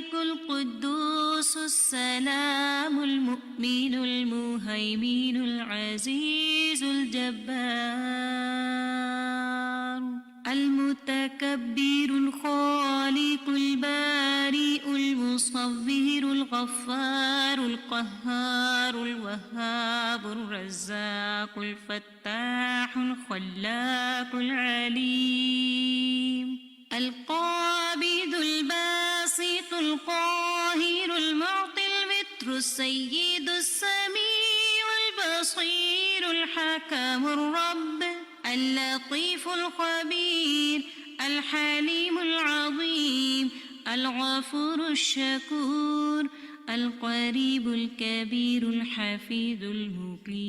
الملك القدوس السلام المؤمن المهيمن العزيز الجبار المتكبر الخالق البارئ المصور الغفار القهار الوهاب الرزاق الفتاح الخلاق العليم القابض الباسط القاهر المعطي الوتر السيد السميع البصير الحكم الرب اللطيف الخبير الحليم العظيم الغفور الشكور القريب الكبير الحفيظ المقيت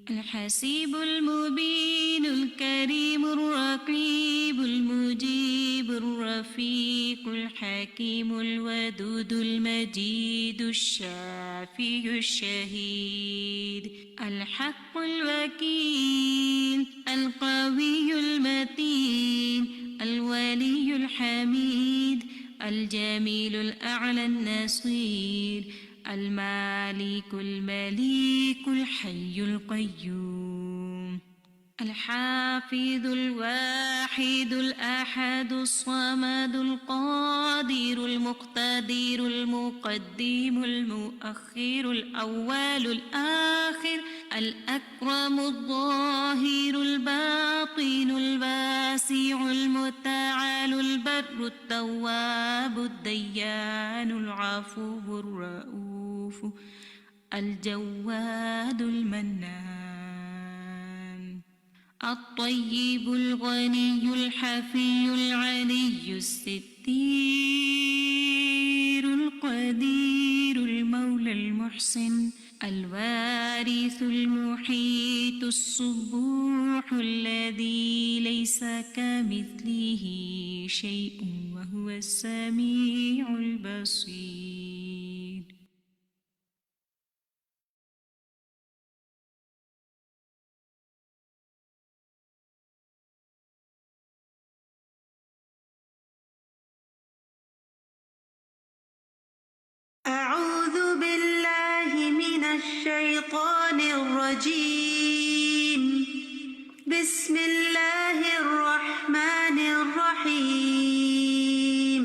الحسيب المبين الكريم الرقيب المجيب الرفيق الحكيم الودود المجيد الشافي الشهيد الحق الوكيل القوي المتين الولي الحميد الجميل الأعلى النصير المالك المليك الحي القيوم الحافظ الواحد الأحد الصمد القادر المقتدر المقدم المؤخر الأول الآخر الأكرم الظاهر الباطن الواسع المتعال البر التواب الديان العفو الرؤوف الجواد المنان الطيب الغني الحفي العلي الستير القدير المولى المحسن الوارث المحيط الصبوح الذي ليس كمثله شيء وهو السميع البصير. أعوذ بالله من الشيطان الرجيم. بسم الله الرحمن الرحيم.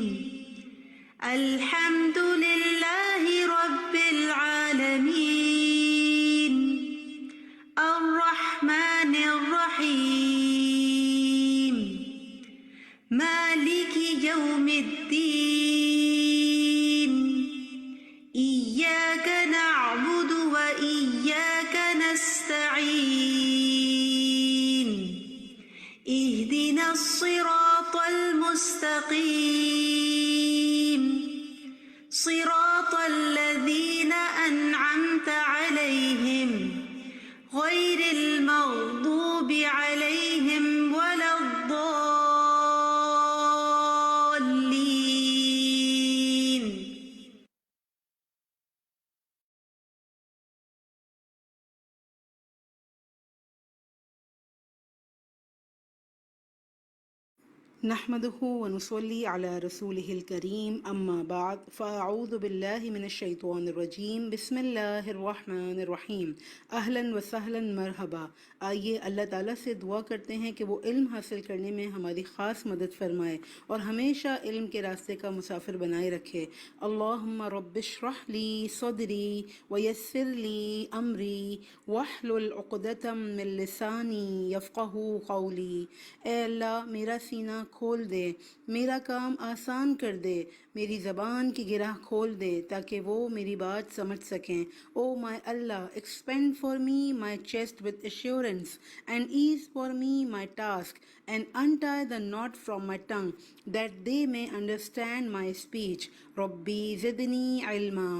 الحمد لله رب العالمين الرحمن الرحيم مالك يوم الدين إياك نعبد وإياك نستعين اهدنا الصراط المستقيم صراط الذين أنعمت عليهم غير المغضوب عليهم ولا الضالين. نحمده ونصلي على رسوله الكريم أما بعد فأعوذ بالله من الشيطان الرجيم بسم الله الرحمن الرحیم اہلا وسہلا مرحبا. آئیے اللہ تعالیٰ سے دعا کرتے ہیں کہ وہ علم حاصل کرنے میں ہماری خاص مدد فرمائے اور ہمیشہ علم کے راستے کا مسافر بنائے رکھے. اللہم رب اشرح لی صدری ویسر لی امری واحلل عقدۃ من لسانی یفقہوا قولی. اے اللہ میرا سینہ کھول دے، میرا کام آسان کر دے، میری زبان کی گرہ کھول دے تاکہ وہ میری بات سمجھ سکیں. او مائی اللہ expand for me my chest with assurance and ease for me my task and untie the knot from my tongue that they may understand my speech. ربی زدنی علما.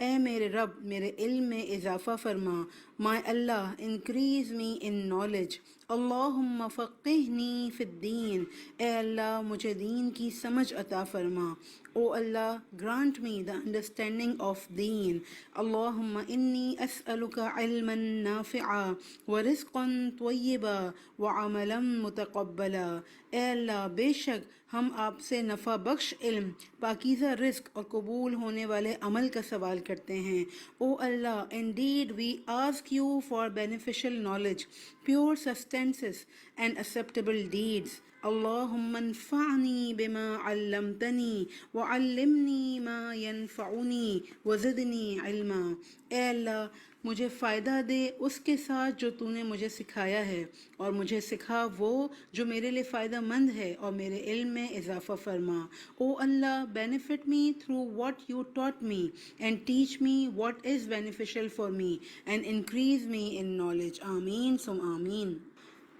اے میرے رب میرے علم میں اضافہ فرما. My Allah increase me in knowledge. اللہم فقہنی فی الدین، اے اللہ مجھے دین کی سمجھ عطا فرما. او اللہ grant me the understanding of دین. اللہم انی اسألک علما نافعا ورزقا طیبا وعملا متقبلا. اے اللہ بے شک ہم آپ سے نفع بخش علم، پاکیزہ رزق اور قبول ہونے والے عمل کا سوال کرتے ہیں. او اللہ indeed we ask you for beneficial knowledge, pure sustenance and acceptable deeds. اللہم انفعنی بما علمتنی وعلمنی ما ینفعنی وزدنی علما. اے اللہ مجھے فائدہ دے اس کے ساتھ جو تو نے مجھے سکھایا ہے، اور مجھے سکھا وہ جو میرے لیے فائدہ مند ہے، اور میرے علم میں اضافہ فرما. او اللہ benefit me through what you taught me and teach me what is beneficial for me and increase me in knowledge. آمین ثم آمین.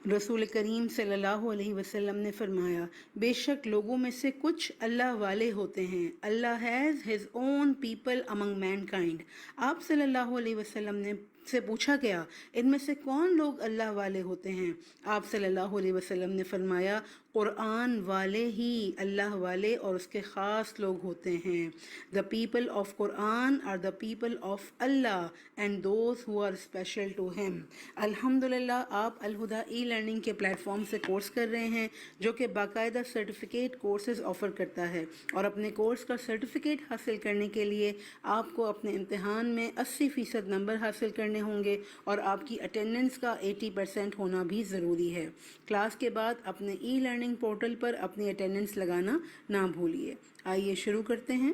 رسول کریم صلی اللہ علیہ وسلم نے فرمایا، بے شک لوگوں میں سے کچھ اللہ والے ہوتے ہیں. Allah has his own people among mankind. آپ صلی اللہ علیہ وسلم نے سے پوچھا گیا ان میں سے کون لوگ اللہ والے ہوتے ہیں؟ آپ صلی اللہ علیہ وسلم نے فرمایا، قرآن والے ہی اللہ والے اور اس کے خاص لوگ ہوتے ہیں. The people of Quran are the people of Allah and those who are special to him. الحمدللہ آپ الہدا ای لرننگ کے پلیٹ فارم سے کورس کر رہے ہیں، جو کہ باقاعدہ سرٹیفکیٹ کورسز آفر کرتا ہے، اور اپنے کورس کا سرٹیفکیٹ حاصل کرنے کے لیے آپ کو اپنے امتحان میں 80% نمبر حاصل کرنے ہوں گے، اور آپ کی اٹینڈنس کا 80% ہونا بھی ضروری ہے. کلاس کے بعد اپنے ای لرننگ پورٹل پر اپنی اٹینڈنس لگانا نہ بھولیے. آئیے شروع کرتے ہیں.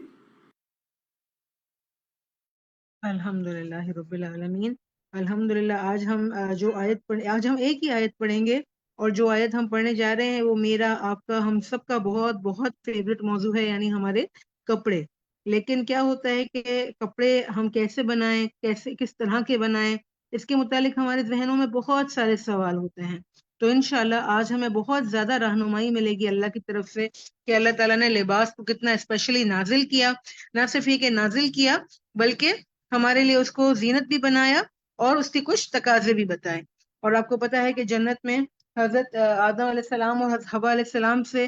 الحمدللہ رب العالمین. الحمدللہ آج ہم ایک ہی آیت پڑھیں گے، اور جو آیت ہم پڑھنے جا رہے ہیں وہ میرا، آپ کا، ہم سب کا بہت بہت فیوریٹ موضوع ہے، یعنی ہمارے کپڑے. لیکن کیا ہوتا ہے کہ کپڑے ہم کیسے بنائیں، کس طرح کے بنائیں، اس کے متعلق ہمارے ذہنوں میں بہت سارے سوال ہوتے ہیں. تو انشاءاللہ آج ہمیں بہت زیادہ رہنمائی ملے گی اللہ کی طرف سے کہ اللہ تعالیٰ نے لباس کو کتنا اسپیشلی نازل کیا. نہ صرف یہ کہ نازل کیا، بلکہ ہمارے لیے اس کو زینت بھی بنایا اور اس کی کچھ تقاضے بھی بتائے. اور آپ کو پتا ہے کہ جنت میں حضرت آدم علیہ السلام اور حضرت حوا علیہ السلام سے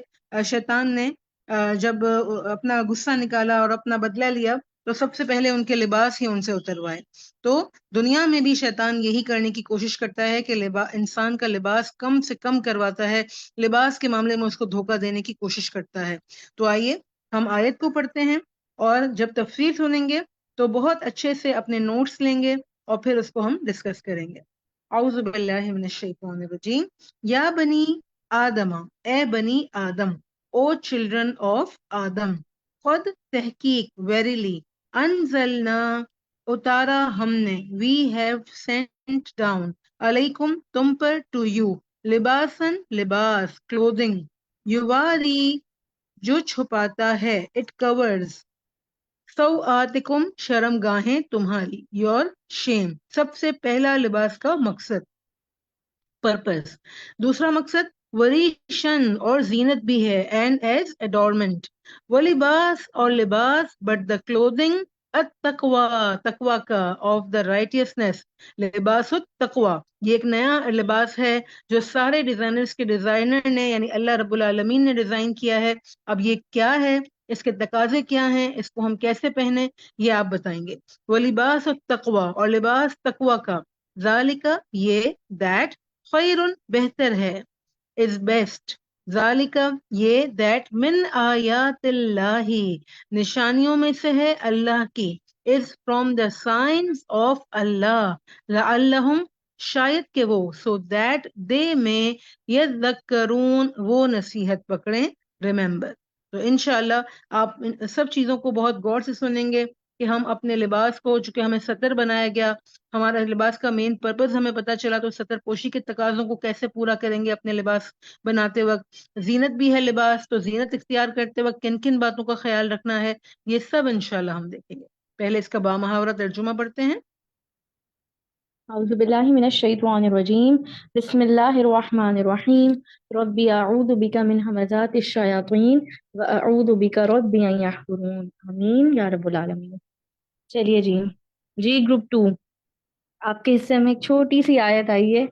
شیطان نے جب اپنا غصہ نکالا اور اپنا بدلہ لیا، تو سب سے پہلے ان کے لباس ہی ان سے اتروائے. تو دنیا میں بھی شیطان یہی کرنے کی کوشش کرتا ہے کہ انسان کا لباس کم سے کم کرواتا ہے، لباس کے معاملے میں اس کو دھوکہ دینے کی کوشش کرتا ہے. تو آئیے ہم آیت کو پڑھتے ہیں، اور جب تفسیر سنیں گے تو بہت اچھے سے اپنے نوٹس لیں گے اور پھر اس کو ہم ڈسکس کریں گے. اعوذ باللہ من الشیطان الرجیم. یا بنی آدم، اے بنی آدم، او چلڈرن آف آدم، خود تحقیق، ویریلی، انزلنا اتارا ہم نے، وی ہیو سینٹ ڈاؤن، علیکم تم پر، ٹو یو لباسن لباس، کلودنگ، یواری جو چھپاتا ہے، اٹ کورز سوآتکم شرم گاہیں تمہاری، یور شیم. سب سے پہلا لباس کا مقصد، پرپس. دوسرا مقصد وریشن اور زینت بھی ہے، اینڈ ایز اڈورمنٹ. وہ لباس اور لباس، بٹ دا کلودنگ التقوی، تقوی کا، آف دا رائٹیسنس، لباس التقوی. یہ ایک نیا لباس ہے جو سارے ڈیزائنرز کے ڈیزائنر نے، یعنی اللہ رب العالمین نے ڈیزائن کیا ہے. اب یہ کیا ہے، اس کے تقاضے کیا ہیں، اس کو ہم کیسے پہنے، یہ آپ بتائیں گے. وہ لباس التقوی، اور لباس تقوی کا، ذالک یہ، دیٹ خیر بہتر ہے، از بیسٹ، ذالک یہ، دیٹ من آیات اللہ نشانیوں میں سے ہے اللہ کی، is from the science of Allah, لعلہم شاید کہ وہ، سو دیٹ دے میں، یذکرون وہ نصیحت پکڑیں، ریممبر. تو انشاءاللہ آپ ان سب چیزوں کو بہت غور سے سنیں گے کہ ہم اپنے لباس کو، چونکہ ہمیں سطر بنایا گیا، ہمارا لباس کا مین پرپز ہمیں پتہ چلا، تو سطر پوشی کے تقاضوں کو کیسے پورا کریں گے اپنے لباس بناتے وقت. زینت بھی ہے لباس، تو زینت اختیار کرتے وقت کن کن باتوں کا خیال رکھنا ہے، یہ سب انشاءاللہ ہم دیکھیں گے. پہلے اس کا بامحاورہ ترجمہ پڑھتے ہیں. اعوذ باللہ من الشیطان الرجیم. بسم اللہ الرحمن الرحیم. ربی اعوذ بک من همزات الشیاطین واعوذ بک ربی ان یحضرون. آمین یا رب العالمین. چلیے جی گروپ 2، آپ کے حصے میں ایک چھوٹی سی آیت آئی ہے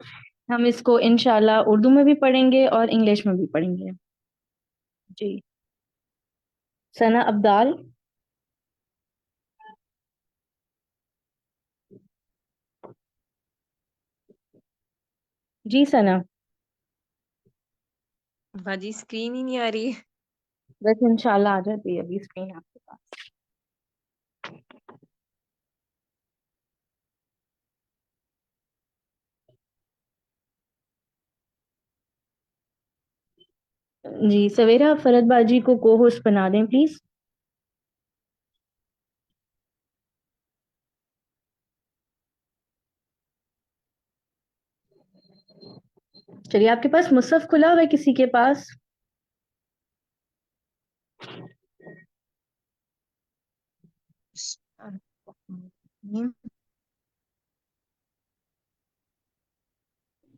ہم اس کو انشاءاللہ اردو میں بھی پڑھیں گے اور انگلش میں بھی پڑھیں گے. جی ثنا ابدال. جی ثنا. باجی اسکرین ہی نہیں آ رہی. بس انشاءاللہ آ جاتی ہے ابھی اسکرین آپ کے پاس. جی سویرا فرد باجی کو کو ہوسٹ بنا دیں پلیز. چلیے آپ کے پاس مصحف کھلا ہوا ہے کسی کے پاس؟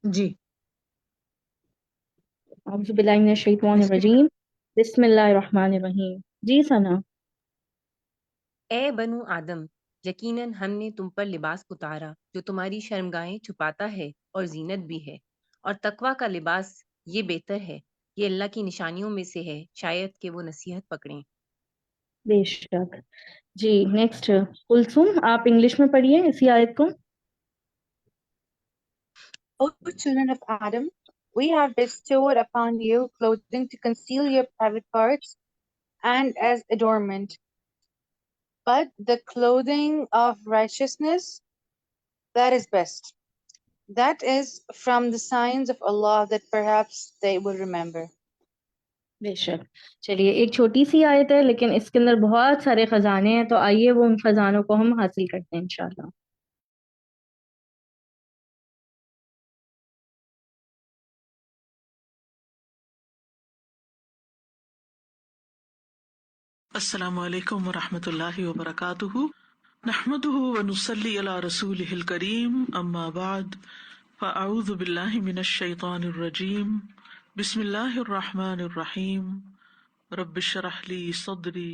جی اعوذ باللہ من الشیطان بسم اللہ. الرجیم. بسم اللہ الرحمن الرحیم. جی ثنا. اے بنو آدم، یقیناً ہم نے تم پر لباس اتارا جو تمہاری شرمگاہیں چھپاتا ہے اور زینت بھی ہے، اور تقوی کا لباس یہ بہتر ہے. یہ اللہ کی نشانیوں میں سے ہے، شاید کہ وہ نصیحت پکڑیں. بے شک. جی نیکسٹ کلثوم، آپ انگلش میں پڑھیے اسی آیت کو. O children of Adam, we have bestowed upon you clothing to conceal your private parts and as adornment, but the clothing of righteousness, that is best. That is from the signs of Allah that perhaps they will remember. بے شک. چلیے ایک چھوٹی سی آیت ہے لیکن اس کے اندر بہت سارے خزانے ہیں، تو آئیے وہ ان خزانوں کو ہم حاصل کرتے ہیں انشاءاللہ. السلام علیکم ورحمۃ اللہ وبرکاتہ. نحمده ونصلی علی رسولہ الکریم، اما بعد فاعوذ باللہ من الشیطان الرجیم. بسم اللہ الرحمن الرحیم. رب اشرح لی صدری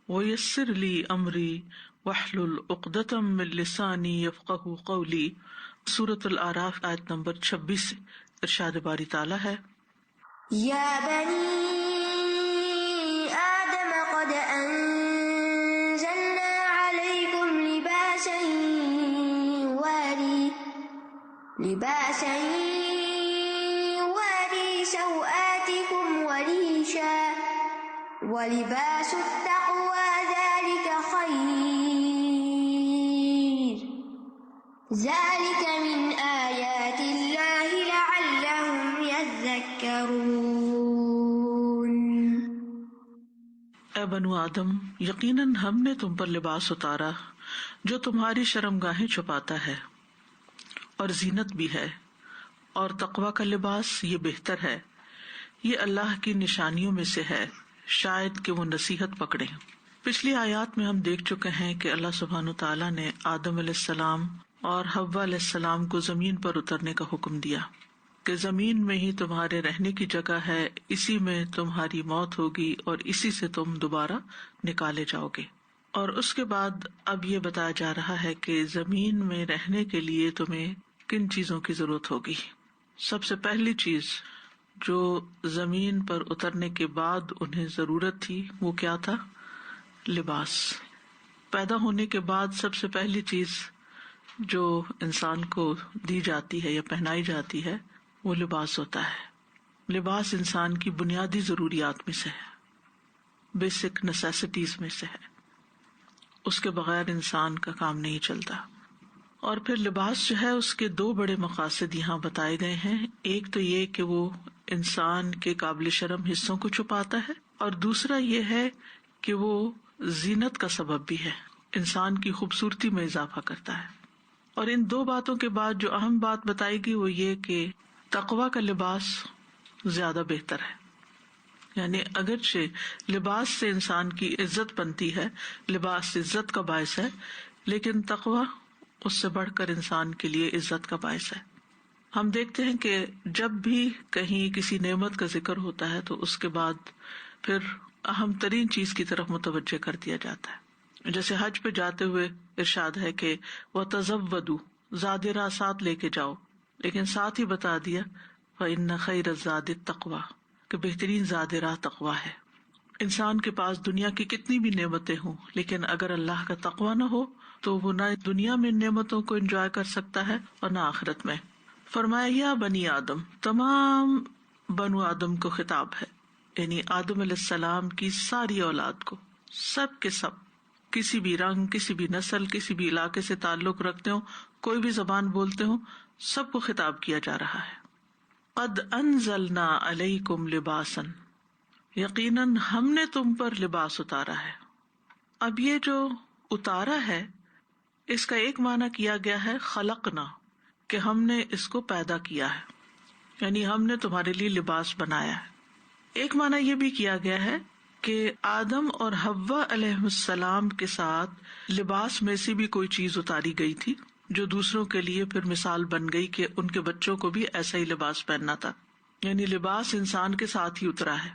ویسر لی امری واحلل عقدۃ من لسانی یفقہوا قولی. سورۃ الاعراف آیت نمبر 26 سے ارشاد باری تعالیٰ ہے، یا بنی آدم قد انزلنا علیکم لباسا یواری سوآتکم وريشا ولباس التقوى ذلك خير ذلك من آیات اللہ لعلهم يذکرون. اے بنو آدم، یقیناً ہم نے تم پر لباس اتارا جو تمہاری شرمگاہیں چھپاتا ہے اور زینت بھی ہے، اور تقوی کا لباس یہ بہتر ہے. یہ اللہ کی نشانیوں میں سے ہے، شاید کہ وہ نصیحت پکڑیں. پچھلی آیات میں ہم دیکھ چکے ہیں کہ اللہ سبحانہ تعالیٰ نے آدم علیہ السلام اور حوا علیہ السلام کو زمین پر اترنے کا حکم دیا کہ زمین میں ہی تمہارے رہنے کی جگہ ہے، اسی میں تمہاری موت ہوگی اور اسی سے تم دوبارہ نکالے جاؤ گے. اور اس کے بعد اب یہ بتایا جا رہا ہے کہ زمین میں رہنے کے لیے تمہیں کن چیزوں کی ضرورت ہوگی. سب سے پہلی چیز جو زمین پر اترنے کے بعد انہیں ضرورت تھی وہ کیا تھا؟ لباس. پیدا ہونے کے بعد سب سے پہلی چیز جو انسان کو دی جاتی ہے یا پہنائی جاتی ہے وہ لباس ہوتا ہے. لباس انسان کی بنیادی ضروریات میں سے ہے، بیسک نیسیسٹیز میں سے ہے. اس کے بغیر انسان کا کام نہیں چلتا. اور پھر لباس جو ہے اس کے دو بڑے مقاصد یہاں بتائے گئے ہیں. ایک تو یہ کہ وہ انسان کے قابل شرم حصوں کو چھپاتا ہے، اور دوسرا یہ ہے کہ وہ زینت کا سبب بھی ہے، انسان کی خوبصورتی میں اضافہ کرتا ہے. اور ان دو باتوں کے بعد جو اہم بات بتائے گی وہ یہ کہ تقوی کا لباس زیادہ بہتر ہے. یعنی اگرچہ لباس سے انسان کی عزت بنتی ہے، لباس عزت کا باعث ہے، لیکن تقوی اس سے بڑھ کر انسان کے لیے عزت کا باعث ہے. ہم دیکھتے ہیں کہ جب بھی کہیں کسی نعمت کا ذکر ہوتا ہے تو اس کے بعد پھر اہم ترین چیز کی طرف متوجہ کر دیا جاتا ہے. جیسے حج پہ جاتے ہوئے ارشاد ہے کہ وَتَزَوَّدُوا، زاد راہ ساتھ لے کے جاؤ. لیکن ساتھ ہی بتا دیا فَإِنَّ خَيْرَ الزَّادِ التَّقْوَىٰ کہ بہترین زاد راہ تقویٰ ہے۔ انسان کے پاس دنیا کی کتنی بھی نعمتیں ہوں لیکن اگر اللہ کا تقویٰ نہ ہو تو وہ نہ دنیا میں نعمتوں کو انجوائے کر سکتا ہے اور نہ آخرت میں۔ فرمایا یا بنی آدم، تمام بنو آدم کو خطاب ہے، یعنی آدم علیہ السلام کی ساری اولاد کو، سب کے سب، کسی بھی رنگ، کسی بھی نسل، کسی بھی علاقے سے تعلق رکھتے ہوں، کوئی بھی زبان بولتے ہوں، سب کو خطاب کیا جا رہا ہے۔ قد انزلنا علیکم لباسا، یقیناً ہم نے تم پر لباس اتارا ہے۔ اب یہ جو اتارا ہے اس کا ایک معنی کیا گیا ہے خلقنا، کہ ہم نے اس کو پیدا کیا ہے، یعنی ہم نے تمہارے لیے لباس بنایا ہے۔ ایک معنی یہ بھی کیا گیا ہے کہ آدم اور حوا علیہ السلام کے ساتھ لباس میں سے بھی کوئی چیز اتاری گئی تھی جو دوسروں کے لیے پھر مثال بن گئی کہ ان کے بچوں کو بھی ایسا ہی لباس پہننا تھا، یعنی لباس انسان کے ساتھ ہی اترا ہے،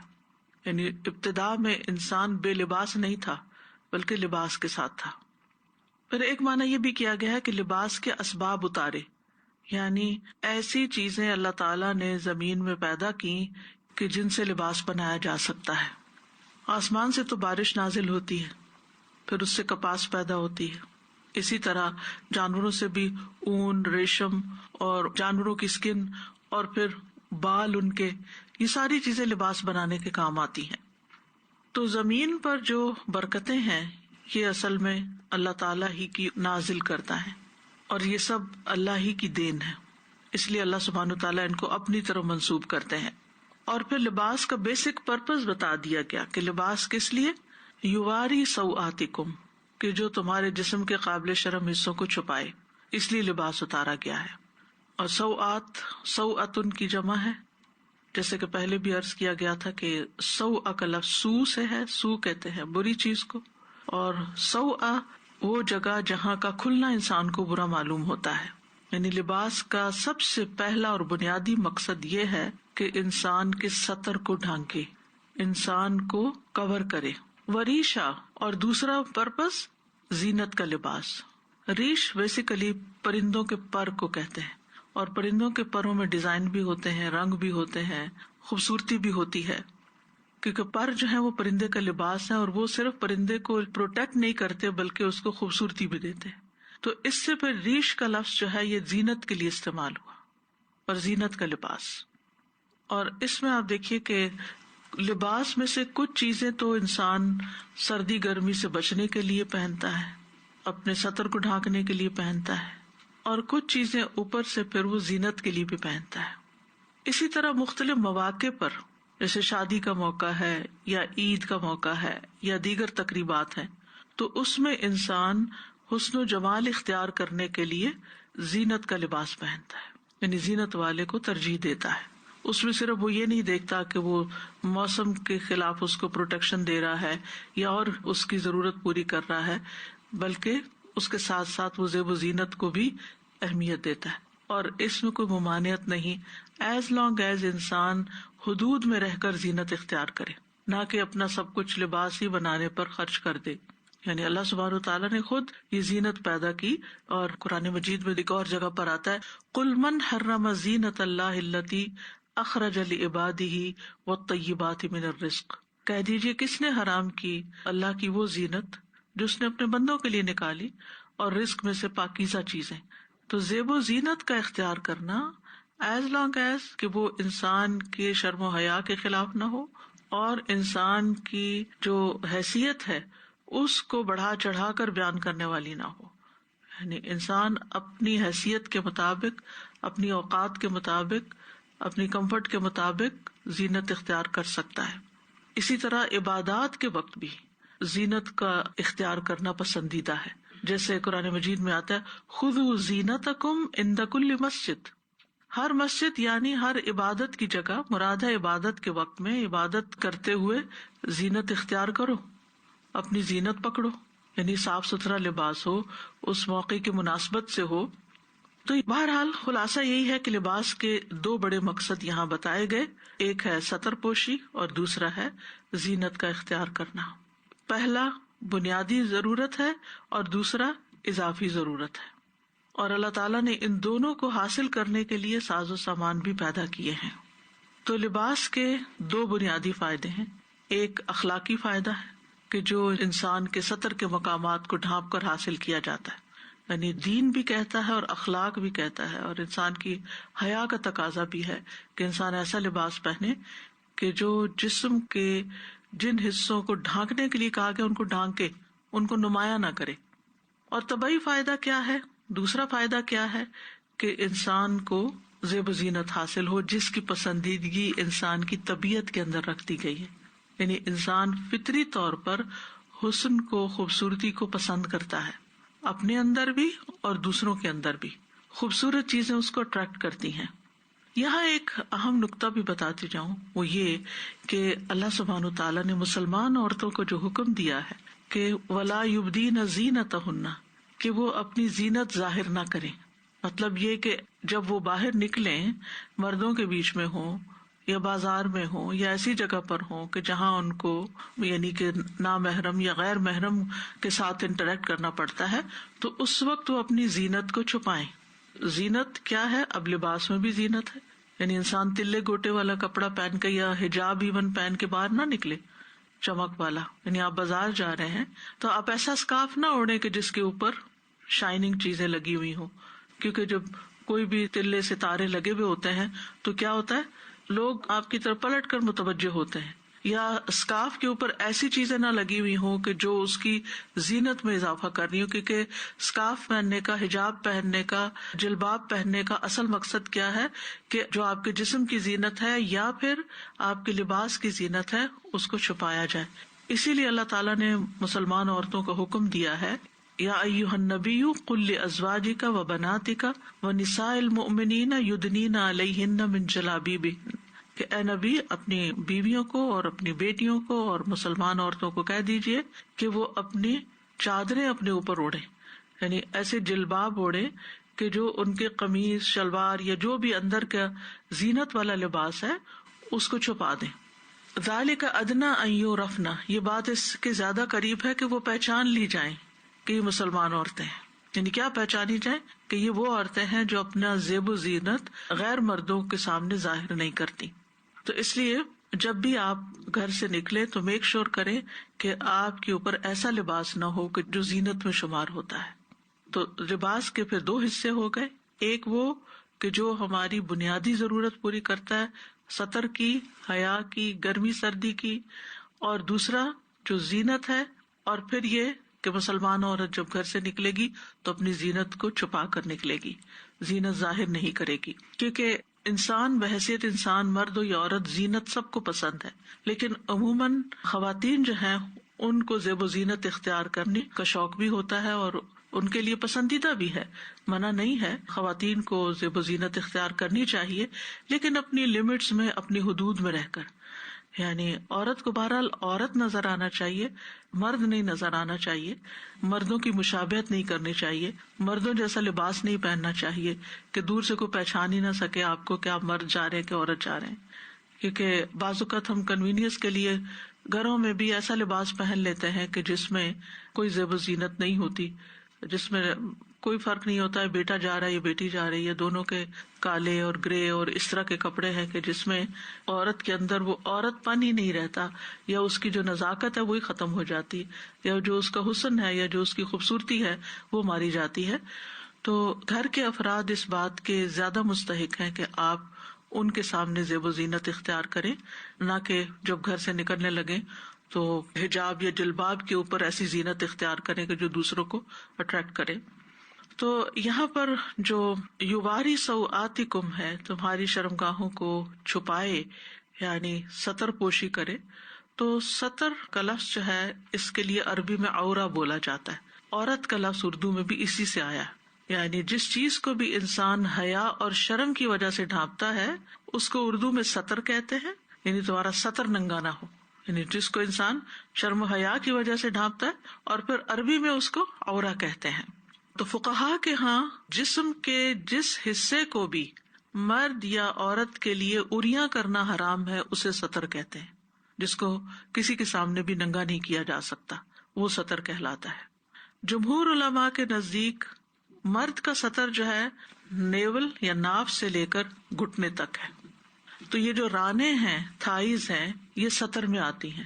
یعنی ابتدا میں انسان بے لباس نہیں تھا بلکہ لباس کے ساتھ تھا۔ پھر ایک معنی یہ بھی کیا گیا ہے کہ لباس کے اسباب اتارے، یعنی ایسی چیزیں اللہ تعالیٰ نے زمین میں پیدا کی کہ جن سے لباس بنایا جا سکتا ہے۔ آسمان سے تو بارش نازل ہوتی ہے، پھر اس سے کپاس پیدا ہوتی ہے، اسی طرح جانوروں سے بھی اون، ریشم اور جانوروں کی سکن اور پھر بال ان کے، یہ ساری چیزیں لباس بنانے کے کام آتی ہیں۔ تو زمین پر جو برکتیں ہیں یہ اصل میں اللہ تعالیٰ ہی کی نازل کرتا ہے اور یہ سب اللہ ہی کی دین ہے، اس لیے اللہ سبحانہ وتعالیٰ ان کو اپنی طرف منسوب کرتے ہیں۔ اور پھر لباس کا بیسک پرپز بتا دیا گیا کہ لباس کس لیے، یواری سوآتکم، کہ جو تمہارے جسم کے قابل شرم حصوں کو چھپائے، اس لیے لباس اتارا گیا ہے۔ اور سوآت، سوآتن کی جمع ہے، جیسے کہ پہلے بھی عرض کیا گیا تھا کہ سوآ کا لفظ سو سے ہے، سو کہتے ہیں بری چیز کو، اور سوآ وہ جگہ جہاں کا کھلنا انسان کو برا معلوم ہوتا ہے۔ یعنی لباس کا سب سے پہلا اور بنیادی مقصد یہ ہے کہ انسان کے سطر کو ڈھانکے، انسان کو کور کرے۔ وریشا، اور دوسرا پرپس زینت کا لباس۔ ریش بیسیکلی پرندوں کے پر کو کہتے ہیں، اور پرندوں کے پروں میں ڈیزائن بھی ہوتے ہیں، رنگ بھی ہوتے ہیں، خوبصورتی بھی ہوتی ہے، کیونکہ پر جو ہے وہ پرندے کا لباس ہے اور وہ صرف پرندے کو پروٹیکٹ نہیں کرتے بلکہ اس کو خوبصورتی بھی دیتے ہیں۔ تو اس سے پھر ریش کا لفظ جو ہے یہ زینت کے لیے استعمال ہوا، اور زینت کا لباس۔ اور اس میں آپ دیکھیے کہ لباس میں سے کچھ چیزیں تو انسان سردی گرمی سے بچنے کے لیے پہنتا ہے، اپنے سطر کو ڈھانکنے کے لیے پہنتا ہے، اور کچھ چیزیں اوپر سے پھر وہ زینت کے لیے بھی پہنتا ہے۔ اسی طرح مختلف مواقع پر، جیسے شادی کا موقع ہے یا عید کا موقع ہے یا دیگر تقریبات ہیں، تو اس میں انسان حسن و جمال اختیار کرنے کے لیے زینت کا لباس پہنتا ہے، یعنی زینت والے کو ترجیح دیتا ہے۔ اس میں صرف وہ یہ نہیں دیکھتا کہ وہ موسم کے خلاف اس کو پروٹیکشن دے رہا ہے یا اور اس کی ضرورت پوری کر رہا ہے، بلکہ اس کے ساتھ ساتھ وہ زیب و زینت کو بھی اہمیت دیتا ہے، اور اس میں کوئی ممانعت نہیں، ایز لانگ ایز انسان حدود میں رہ کر زینت اختیار کرے، نہ کہ اپنا سب کچھ لباس ہی بنانے پر خرچ کر دے۔ یعنی اللہ سبحانہ وتعالیٰ نے خود یہ زینت پیدا کی، اور قرآن مجید میں ایک اور جگہ پر آتا ہے قُلْ مَنْ حَرَّمَ زِینَةَ اللَّهِ الَّتِی أَخْرَجَ لِعِبَادِهِ وَالطَّیِّبَاتِ مِنَ الرِّزْقِ، کہہ دیجئے کس نے حرام کی اللہ کی وہ زینت جو اس نے اپنے بندوں کے لیے نکالی اور رزق میں سے پاکیزہ چیزیں۔ تو زیب و زینت کا اختیار کرنا ایز لانگ ایز کہ وہ انسان کے شرم و حیا کے خلاف نہ ہو اور انسان کی جو حیثیت ہے اس کو بڑھا چڑھا کر بیان کرنے والی نہ ہو، یعنی انسان اپنی حیثیت کے مطابق، اپنی اوقات کے مطابق، اپنی کمفرٹ کے مطابق زینت اختیار کر سکتا ہے۔ اسی طرح عبادات کے وقت بھی زینت کا اختیار کرنا پسندیدہ ہے، جیسے قرآن مجید میں آتا ہے خُذُوا زِینَتَکُمْ عِنْدَ کُلِّ مسجد، ہر مسجد یعنی ہر عبادت کی جگہ، مراد ہے عبادت کے وقت میں عبادت کرتے ہوئے زینت اختیار کرو، اپنی زینت پکڑو، یعنی صاف ستھرا لباس ہو، اس موقع کی مناسبت سے ہو۔ تو بہرحال خلاصہ یہی ہے کہ لباس کے دو بڑے مقصد یہاں بتائے گئے، ایک ہے سطر پوشی اور دوسرا ہے زینت کا اختیار کرنا۔ پہلا بنیادی ضرورت ہے اور دوسرا اضافی ضرورت ہے، اور اللہ تعالیٰ نے ان دونوں کو حاصل کرنے کے لیے ساز و سامان بھی پیدا کیے ہیں۔ تو لباس کے دو بنیادی فائدے ہیں۔ ایک اخلاقی فائدہ ہے کہ جو انسان کے سطر کے مقامات کو ڈھانپ کر حاصل کیا جاتا ہے، یعنی دین بھی کہتا ہے اور اخلاق بھی کہتا ہے، اور انسان کی حیا کا تقاضا بھی ہے کہ انسان ایسا لباس پہنے کہ جو جسم کے جن حصوں کو ڈھانکنے کے لیے کہا گیا ان کو ڈھانکے، ان کو نمایاں نہ کرے۔ اور طبعی فائدہ کیا ہے؟ دوسرا فائدہ کیا ہے کہ انسان کو زیب و زینت حاصل ہو، جس کی پسندیدگی انسان کی طبیعت کے اندر رکھ دی گئی ہے۔ یعنی انسان فطری طور پر حسن کو، خوبصورتی کو پسند کرتا ہے، اپنے اندر بھی اور دوسروں کے اندر بھی۔ خوبصورت چیزیں اس کو اٹریکٹ کرتی ہیں۔ یہاں ایک اہم نقطہ بھی بتاتی جاؤں، وہ یہ کہ اللہ سبحانہ تعالیٰ نے مسلمان عورتوں کو جو حکم دیا ہے کہ وَلَا يُبْدِينَ زِينَتَهُنَّ، کہ وہ اپنی زینت ظاہر نہ کریں۔ مطلب یہ کہ جب وہ باہر نکلیں، مردوں کے بیچ میں ہوں یا بازار میں ہوں یا ایسی جگہ پر ہوں کہ جہاں ان کو یعنی کہ نامحرم یا غیر محرم کے ساتھ انٹریکٹ کرنا پڑتا ہے، تو اس وقت وہ اپنی زینت کو چھپائیں۔ زینت کیا ہے؟ اب لباس میں بھی زینت ہے، یعنی انسان تلے گوٹے والا کپڑا پہن کے یا حجاب ایون پہن کے باہر نہ نکلے، چمک والا۔ یعنی آپ بازار جا رہے ہیں تو آپ ایسا اسکارف نہ اوڑھیں کہ جس کے اوپر شائننگ چیزیں لگی ہوئی ہوں، کیونکہ جب کوئی بھی تلے ستارے لگے ہوئے ہوتے ہیں تو کیا ہوتا ہے، لوگ آپ کی طرف پلٹ کر متوجہ ہوتے ہیں۔ یا اسکارف کے اوپر ایسی چیزیں نہ لگی ہوئی ہوں کہ جو اس کی زینت میں اضافہ کر رہی ہوں، کیونکہ اسکارف پہننے کا، حجاب پہننے کا، جلباب پہننے کا اصل مقصد کیا ہے کہ جو آپ کے جسم کی زینت ہے یا پھر آپ کے لباس کی زینت ہے اس کو چھپایا جائے۔ اسی لیے اللہ تعالیٰ نے مسلمان عورتوں کو حکم دیا ہے، یا ایھا النبی قل لازواجک وبناتک ونساء المؤمنین یدنین علیہن من جلابیبہن، کہ اے نبی اپنی بیویوں کو اور اپنی بیٹیوں کو اور مسلمان عورتوں کو کہہ دیجئے کہ وہ اپنی چادریں اپنے اوپر اوڑھیں، یعنی ایسے جلباب اوڑھیں کہ جو ان کے قمیص، شلوار یا جو بھی اندر کا زینت والا لباس ہے اس کو چھپا دیں۔ ذالک ادنی ان یعرفن، یہ بات اس کے زیادہ قریب ہے کہ وہ پہچان لی جائیں کہ یہ مسلمان عورتیں ہیں۔ یعنی کیا پہچانی جائیں؟ کہ یہ وہ عورتیں ہیں جو اپنا زیب و زینت غیر مردوں کے سامنے ظاہر نہیں کرتی۔ تو اس لیے جب بھی آپ گھر سے نکلے تو میک شور کریں کہ آپ کے اوپر ایسا لباس نہ ہو کہ جو زینت میں شمار ہوتا ہے۔ تو لباس کے پھر دو حصے ہو گئے، ایک وہ کہ جو ہماری بنیادی ضرورت پوری کرتا ہے، سطر کی، حیا کی، گرمی سردی کی، اور دوسرا جو زینت ہے، اور پھر یہ کہ مسلمان عورت جب گھر سے نکلے گی تو اپنی زینت کو چھپا کر نکلے گی، زینت ظاہر نہیں کرے گی، کیونکہ انسان بحیثیت انسان، مرد ہو یا عورت، زینت سب کو پسند ہے، لیکن عموماً خواتین جو ہیں ان کو زیب و زینت اختیار کرنے کا شوق بھی ہوتا ہے اور ان کے لیے پسندیدہ بھی ہے، منع نہیں ہے، خواتین کو زیب و زینت اختیار کرنی چاہیے، لیکن اپنی لمٹس میں، اپنی حدود میں رہ کر۔ یعنی عورت کو بہرحال عورت نظر آنا چاہیے، مرد نہیں نظر آنا چاہیے، مردوں کی مشابہت نہیں کرنی چاہیے، مردوں جیسا لباس نہیں پہننا چاہیے کہ دور سے کوئی پہچان ہی نہ سکے آپ کو کہ آپ مرد جا رہے ہیں کہ عورت جا رہے ہیں۔ کیونکہ بعض اوقات ہم کنوینئنس کے لیے گھروں میں بھی ایسا لباس پہن لیتے ہیں کہ جس میں کوئی زیب و زینت نہیں ہوتی، جس میں کوئی فرق نہیں ہوتا ہے بیٹا جا رہا ہے یا بیٹی جا رہی ہے، دونوں کے کالے اور گرے اور اس طرح کے کپڑے ہیں کہ جس میں عورت کے اندر وہ عورت پن ہی نہیں رہتا، یا اس کی جو نزاکت ہے وہی ختم ہو جاتی، یا جو اس کا حسن ہے یا جو اس کی خوبصورتی ہے وہ ماری جاتی ہے۔ تو گھر کے افراد اس بات کے زیادہ مستحق ہیں کہ آپ ان کے سامنے زیب و زینت اختیار کریں، نہ کہ جب گھر سے نکلنے لگیں تو حجاب یا جلباب کے اوپر ایسی زینت اختیار کریں کہ جو دوسروں کو اٹریکٹ کرے۔ تو یہاں پر جو یواری سوآتکم ہے، تمہاری شرمگاہوں کو چھپائے، یعنی ستر پوشی کرے، تو ستر کا لفظ جو ہے اس کے لیے عربی میں عورہ بولا جاتا ہے، عورت کا لفظ اردو میں بھی اسی سے آیا ہے، یعنی جس چیز کو بھی انسان حیا اور شرم کی وجہ سے ڈھانپتا ہے اس کو اردو میں ستر کہتے ہیں، یعنی تمہارا ستر ننگا نہ ہو، یعنی جس کو انسان شرم و حیا کی وجہ سے ڈھانپتا ہے، اور پھر عربی میں اس کو عورہ کہتے ہیں۔ تو فقہا کے ہاں جسم کے جس حصے کو بھی مرد یا عورت کے لیے اریاں کرنا حرام ہے اسے ستر کہتے ہیں، جس کو کسی کے سامنے بھی ننگا نہیں کیا جا سکتا، وہ ستر کہلاتا ہے۔ جمہور علماء کے نزدیک مرد کا سطر جو ہے نیول یا ناف سے لے کر گھٹنے تک ہے. تو یہ جو رانے ہیں، تھائیز ہیں، یہ سطر میں آتی ہیں،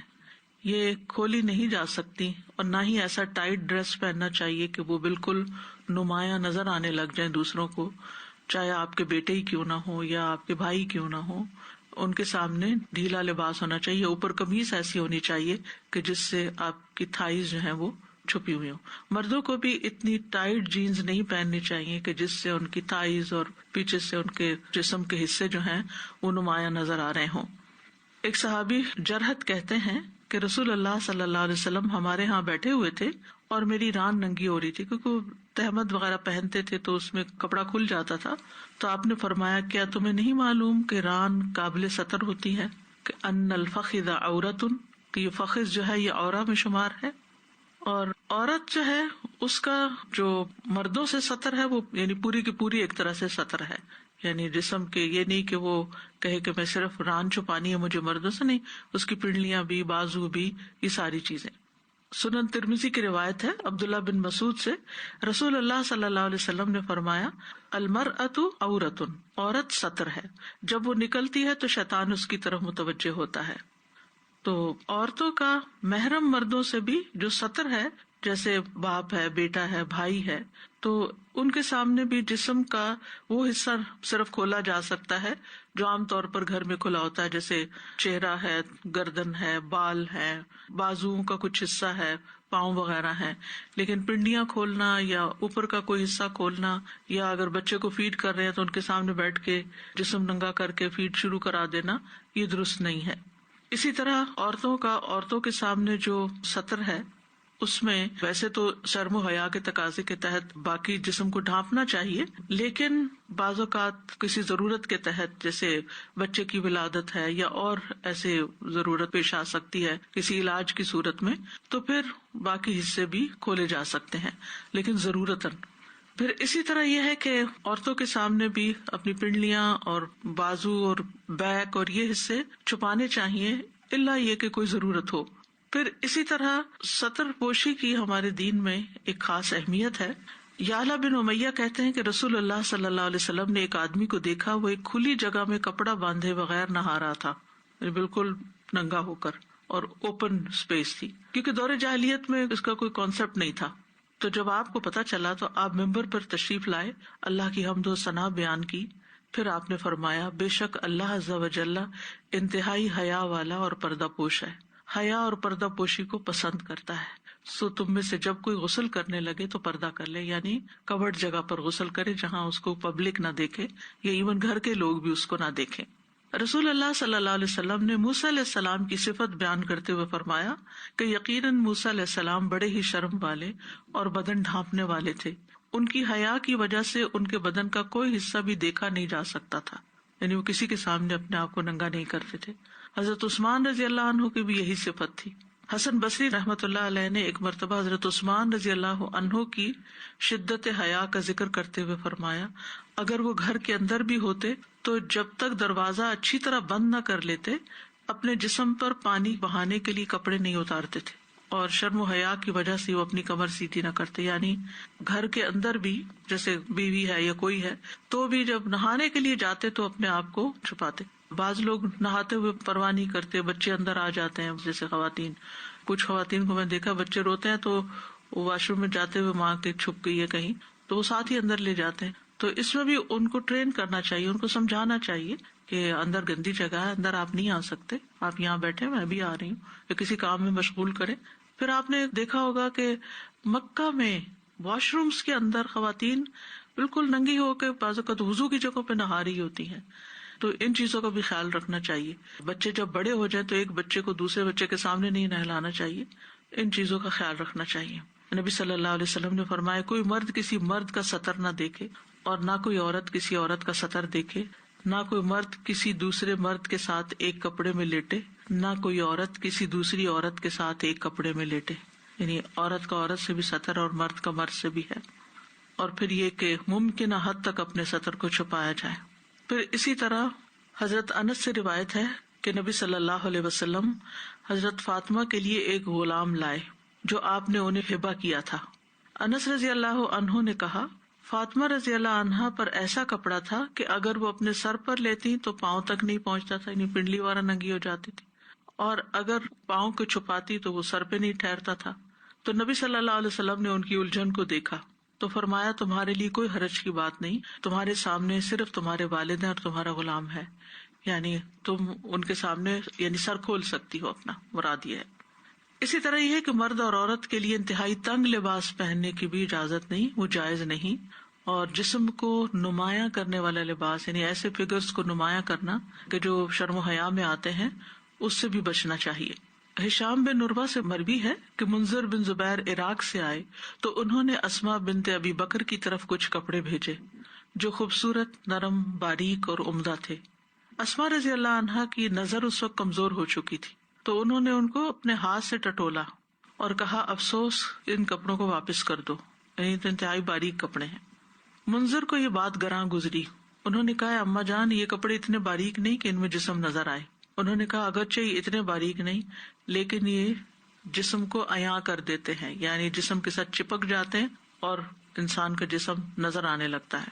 یہ کھولی نہیں جا سکتی، اور نہ ہی ایسا ٹائٹ ڈریس پہننا چاہیے کہ وہ بالکل نمایاں نظر آنے لگ جائیں دوسروں کو، چاہے آپ کے بیٹے ہی کیوں نہ ہو یا آپ کے بھائی کیوں نہ ہو. ان کے سامنے ڈھیلا لباس ہونا چاہیے. اوپر قمیص ایسی ہونی چاہیے کہ جس سے آپ کی تھائیز جو ہیں وہ چھپی ہوئی ہوں. مردوں کو بھی اتنی ٹائٹ جینز نہیں پہننی چاہیے کہ جس سے ان کی تھائیز اور پیچھے سے ان کے جسم کے حصے جو ہیں وہ نمایاں نظر آ رہے ہوں. ایک صحابی جرحت کہتے ہیں کہ رسول اللہ صلی اللہ علیہ وسلم ہمارے ہاں بیٹھے ہوئے تھے اور میری ران ننگی ہو رہی تھی، کیونکہ وہ تہمد وغیرہ پہنتے تھے تو اس میں کپڑا کھل جاتا تھا. تو آپ نے فرمایا کیا تمہیں نہیں معلوم کہ ران قابل سطر ہوتی ہے، کہ ان الفخذ عورت، کہ یہ فخذ جو ہے یہ عورہ میں شمار ہے. اور عورت جو ہے اس کا جو مردوں سے سطر ہے وہ یعنی پوری کی پوری ایک طرح سے سطر ہے، یعنی جسم کے، یہ نہیں کہ وہ کہے کہ میں صرف ران چھپانی ہے مجھے مردوں سے، نہیں، اس کی پنڈلیاں بھی، بازو بھی، یہ ساری چیزیں. سنن ترمذی کی روایت ہے عبداللہ بن مسعود سے، رسول اللہ صلی اللہ علیہ وسلم نے فرمایا المرأۃ عورۃ، عورت سطر ہے، جب وہ نکلتی ہے تو شیطان اس کی طرف متوجہ ہوتا ہے. تو عورتوں کا محرم مردوں سے بھی جو سطر ہے، جیسے باپ ہے، بیٹا ہے، بھائی ہے، تو ان کے سامنے بھی جسم کا وہ حصہ صرف کھولا جا سکتا ہے جو عام طور پر گھر میں کھلا ہوتا ہے، جیسے چہرہ ہے، گردن ہے، بال ہے، بازوؤں کا کچھ حصہ ہے، پاؤں وغیرہ ہیں. لیکن پنڈیاں کھولنا یا اوپر کا کوئی حصہ کھولنا، یا اگر بچے کو فیڈ کر رہے ہیں تو ان کے سامنے بیٹھ کے جسم ننگا کر کے فیڈ شروع کرا دینا، یہ درست نہیں ہے. اسی طرح عورتوں کے سامنے جو سطر ہے اس میں ویسے تو شرم و حیا کے تقاضے کے تحت باقی جسم کو ڈھانپنا چاہیے، لیکن بعض اوقات کسی ضرورت کے تحت، جیسے بچے کی ولادت ہے یا اور ایسے ضرورت پیش آ سکتی ہے کسی علاج کی صورت میں، تو پھر باقی حصے بھی کھولے جا سکتے ہیں، لیکن ضرورتاً. پھر اسی طرح یہ ہے کہ عورتوں کے سامنے بھی اپنی پنڈلیاں اور بازو اور بیک اور یہ حصے چھپانے چاہیے، الا یہ کہ کوئی ضرورت ہو. پھر اسی طرح سطر پوشی کی ہمارے دین میں ایک خاص اہمیت ہے. یعلا بن امیہ کہتے ہیں کہ رسول اللہ صلی اللہ علیہ وسلم نے ایک آدمی کو دیکھا، وہ ایک کھلی جگہ میں کپڑا باندھے بغیر نہا رہا تھا، یعنی بالکل ننگا ہو کر، اور اوپن اسپیس تھی، کیونکہ دور جاہلیت میں اس کا کوئی کانسیپٹ نہیں تھا. تو جب آپ کو پتا چلا تو آپ ممبر پر تشریف لائے، اللہ کی حمد و ثنا بیان کی. پھر آپ نے فرمایا بے شک اللہ عز و جل انتہائی حیا والا اور پردہ پوش ہے، حیا اور پردہ پوشی کو پسند کرتا ہے. سو تم میں سے جب کوئی غسل کرنے لگے تو پردہ کر لے، یعنی کورڈ جگہ پر غسل کرے جہاں اس کو پبلک نہ دیکھے، یا ایون گھر کے لوگ بھی اس کو نہ دیکھیں. رسول اللہ صلی اللہ علیہ وسلم نے موسیٰ علیہ السلام کی صفت بیان کرتے ہوئے فرمایا کہ یقیناً موسیٰ علیہ السلام بڑے ہی شرم والے اور بدن ڈھانپنے والے تھے. ان کی حیا کی وجہ سے ان کے بدن کا کوئی حصہ بھی دیکھا نہیں جا سکتا تھا، یعنی وہ کسی کے سامنے اپنے آپ کو ننگا نہیں کرتے تھے. حضرت عثمان رضی اللہ عنہ کی بھی یہی صفت تھی. حسن بصری رحمۃ اللہ علیہ نے ایک مرتبہ حضرت عثمان رضی اللہ عنہ کی شدت حیا کا ذکر کرتے ہوئے فرمایا اگر وہ گھر کے اندر بھی ہوتے تو جب تک دروازہ اچھی طرح بند نہ کر لیتے اپنے جسم پر پانی بہانے کے لیے کپڑے نہیں اتارتے تھے، اور شرم و حیا کی وجہ سے وہ اپنی کمر سیدھی نہ کرتے. یعنی گھر کے اندر بھی جیسے بیوی ہے یا کوئی ہے تو بھی جب نہانے کے لیے جاتے تو اپنے آپ کو چھپاتے. بعض لوگ نہاتے ہوئے پرواہ نہیں کرتے، بچے اندر آ جاتے ہیں، جیسے خواتین، کچھ خواتین کو میں دیکھا بچے روتے ہیں تو واش روم میں جاتے ہوئے ماں کے چھپ گئی ہے کہیں تو وہ ساتھ ہی اندر لے جاتے ہیں. تو اس میں بھی ان کو ٹرین کرنا چاہیے، ان کو سمجھانا چاہیے کہ اندر گندی جگہ ہے، اندر آپ نہیں آ سکتے، آپ یہاں بیٹھے، میں بھی آ رہی ہوں، یا کسی کام میں مشغول کریں. پھر آپ نے دیکھا ہوگا کہ مکہ میں واش رومز کے اندر خواتین بالکل ننگی ہو کے بعض اوقات وضو کی جگہوں پہ نہا رہی ہوتی ہیں. تو ان چیزوں کا بھی خیال رکھنا چاہیے. بچے جب بڑے ہو جائیں تو ایک بچے کو دوسرے بچے کے سامنے نہیں نہلانا چاہیے، ان چیزوں کا خیال رکھنا چاہیے. نبی صلی اللہ علیہ وسلم نے فرمایا کوئی مرد کسی مرد کا سطر نہ دیکھے، اور نہ کوئی عورت کسی عورت کا سطر دیکھے، نہ کوئی مرد کسی دوسرے مرد کے ساتھ ایک کپڑے میں لیٹے، نہ کوئی عورت کسی دوسری عورت کے ساتھ ایک کپڑے میں لیٹے. یعنی عورت کا عورت سے بھی سطر اور مرد کا مرد سے بھی ہے. اور پھر یہ کہ ممکنہ حد تک اپنے سطر کو چھپایا جائے. پھر اسی طرح حضرت انس سے روایت ہے کہ نبی صلی اللہ علیہ وسلم حضرت فاطمہ کے لیے ایک غلام لائے جو آپ نے انہیں ہبہ کیا تھا. انس رضی اللہ عنہ نے کہا فاطمہ رضی اللہ عنہا پر ایسا کپڑا تھا کہ اگر وہ اپنے سر پر لیتی تو پاؤں تک نہیں پہنچتا تھا، یعنی پنڈلی وغیرہ ننگی ہو جاتی تھی، اور اگر پاؤں کو چھپاتی تو وہ سر پہ نہیں ٹھہرتا تھا۔ تو نبی صلی اللہ علیہ وسلم نے ان کی الجھن کو دیکھا تو فرمایا تمہارے لیے کوئی حرج کی بات نہیں، تمہارے سامنے صرف تمہارے والد ہیں اور تمہارا غلام ہے، یعنی تم ان کے سامنے یعنی سر کھول سکتی ہو اپنا، مراد یہ ہے۔ اسی طرح یہ ہے کہ مرد اور عورت کے لیے انتہائی تنگ لباس پہننے کی بھی اجازت نہیں، وہ جائز نہیں، اور جسم کو نمایاں کرنے والا لباس یعنی ایسے فگرز کو نمایاں کرنا کہ جو شرم و حیا میں آتے ہیں اس سے بھی بچنا چاہیے۔ ہشام بن عروہ سے مروی ہے کہ منذر بن زبیر عراق سے آئے تو انہوں نے اسماء بنت ابی بکر کی طرف کچھ کپڑے بھیجے جو خوبصورت، نرم، باریک اور عمدہ تھے۔ اسماء رضی اللہ عنہا کی نظر اس وقت کمزور ہو چکی تھی تو انہوں نے ان کو اپنے ہاتھ سے ٹٹولا اور کہا افسوس، ان کپڑوں کو واپس کر دو، یعنی تو انتہائی باریک کپڑے ہیں۔ منظر کو یہ بات گراں گزری، انہوں نے کہا اماں جان یہ کپڑے اتنے باریک نہیں کہ ان میں جسم نظر آئے۔ انہوں نے کہا اگرچہ یہ اتنے باریک نہیں لیکن یہ جسم کو عیاں کر دیتے ہیں، یعنی جسم کے ساتھ چپک جاتے ہیں اور انسان کا جسم نظر آنے لگتا ہے۔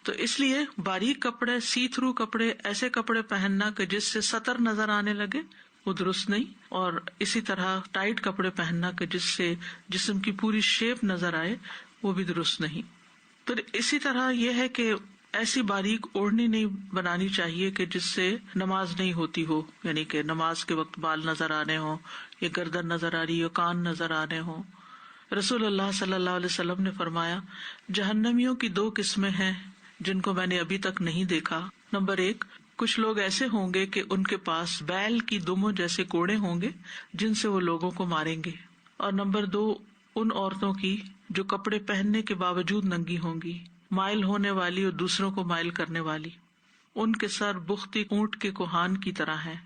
تو اس لیے باریک کپڑے، سی تھرو کپڑے، ایسے کپڑے پہننا کہ جس سے سطر نظر آنے لگے وہ درست نہیں، اور اسی طرح ٹائٹ کپڑے پہننا کہ جس سے جسم کی پوری شیپ نظر آئے وہ بھی درست نہیں۔ پھر اسی طرح یہ ہے کہ ایسی باریک اوڑھنی نہیں بنانی چاہیے کہ جس سے نماز نہیں ہوتی ہو، یعنی کہ نماز کے وقت بال نظر آنے ہوں یا گردن نظر آ رہی ہو، کان نظر آنے ہوں۔ رسول اللہ صلی اللہ علیہ وسلم نے فرمایا جہنمیوں کی 2 قسمیں ہیں جن کو میں نے ابھی تک نہیں دیکھا۔ نمبر 1، کچھ لوگ ایسے ہوں گے کہ ان کے پاس بیل کی دموں جیسے کوڑے ہوں گے جن سے وہ لوگوں کو ماریں گے، اور نمبر 2 ان عورتوں کی جو کپڑے پہننے کے باوجود ننگی ہوں گی، مائل ہونے والی اور دوسروں کو مائل کرنے والی۔ ان کے سر بختی اونٹ کے کوہان کی طرح ہیں،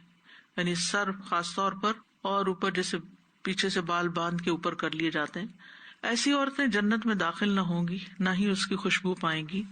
یعنی سر خاص طور پر اور اوپر جیسے پیچھے سے بال باندھ کے اوپر کر لیے جاتے ہیں۔ ایسی عورتیں جنت میں داخل نہ ہوں گی، نہ ہی اس کی خوشبو پائیں گی،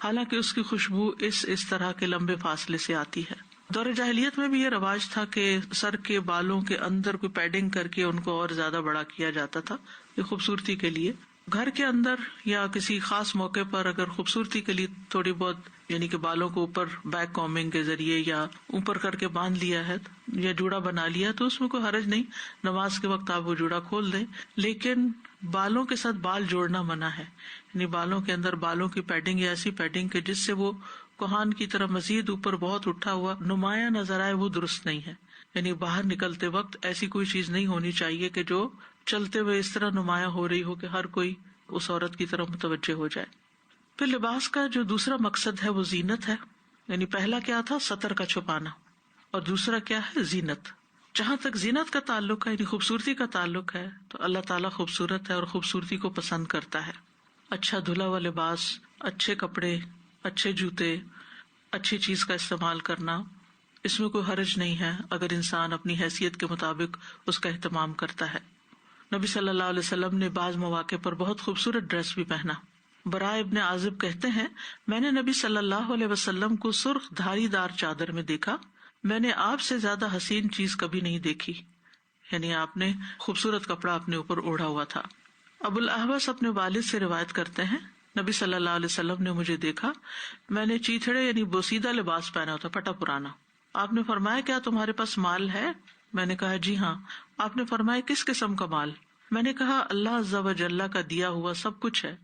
حالانکہ اس کی خوشبو اس طرح کے لمبے فاصلے سے آتی ہے۔ دور جاہلیت میں بھی یہ رواج تھا کہ سر کے بالوں کے اندر کوئی پیڈنگ کر کے ان کو اور زیادہ بڑا کیا جاتا تھا، یہ خوبصورتی کے لیے۔ گھر کے اندر یا کسی خاص موقع پر اگر خوبصورتی کے لیے تھوڑی بہت یعنی کہ بالوں کو اوپر بیک کامنگ کے ذریعے یا اوپر کر کے باندھ لیا ہے یا جوڑا بنا لیا تو اس میں کوئی حرج نہیں، نماز کے وقت آپ وہ جوڑا کھول دیں، لیکن بالوں کے ساتھ بال جوڑنا منع ہے، یعنی بالوں کے اندر بالوں کی پیڈنگ یا ایسی پیڈنگ کہ جس سے وہ کوہان کی طرح مزید اوپر بہت اٹھا ہوا نمایاں نظر آئے، وہ درست نہیں ہے۔ یعنی باہر نکلتے وقت ایسی کوئی چیز نہیں ہونی چاہیے کہ جو چلتے ہوئے اس طرح نمایاں ہو رہی ہو کہ ہر کوئی اس عورت کی طرف متوجہ ہو جائے۔ پھر لباس کا جو دوسرا مقصد ہے وہ زینت ہے، یعنی پہلا کیا تھا سطر کا چھپانا، اور دوسرا کیا ہے زینت۔ جہاں تک زینت کا تعلق ہے یعنی خوبصورتی کا تعلق ہے تو اللہ تعالیٰ خوبصورت ہے اور خوبصورتی کو پسند کرتا ہے۔ اچھا دھلا ہوا لباس، اچھے کپڑے، اچھے جوتے، اچھی چیز کا استعمال کرنا، اس میں کوئی حرج نہیں ہے اگر انسان اپنی حیثیت کے مطابق اس کا اہتمام کرتا ہے۔ نبی صلی اللہ علیہ وسلم نے بعض مواقع پر بہت خوبصورت ڈریس بھی پہنا۔ براء ابن عازب کہتے ہیں میں نے نبی صلی اللہ علیہ وسلم کو سرخ دھاری دار چادر میں دیکھا، میں نے آپ سے زیادہ حسین چیز کبھی نہیں دیکھی، یعنی آپ نے خوبصورت کپڑا اپنے اوپر اوڑھا ہوا تھا۔ ابو الاحوص اپنے والد سے روایت کرتے ہیں نبی صلی اللہ علیہ وسلم نے مجھے دیکھا، میں نے چیتھڑے یعنی بوسیدہ لباس پہنا ہوتا، پھٹا پرانا۔ آپ نے فرمایا کیا تمہارے پاس مال ہے؟ میں نے کہا جی ہاں۔ آپ نے فرمایا کس قسم کا مال؟ میں نے کہا اللہ عز و جل کا دیا ہوا سب کچھ ہے،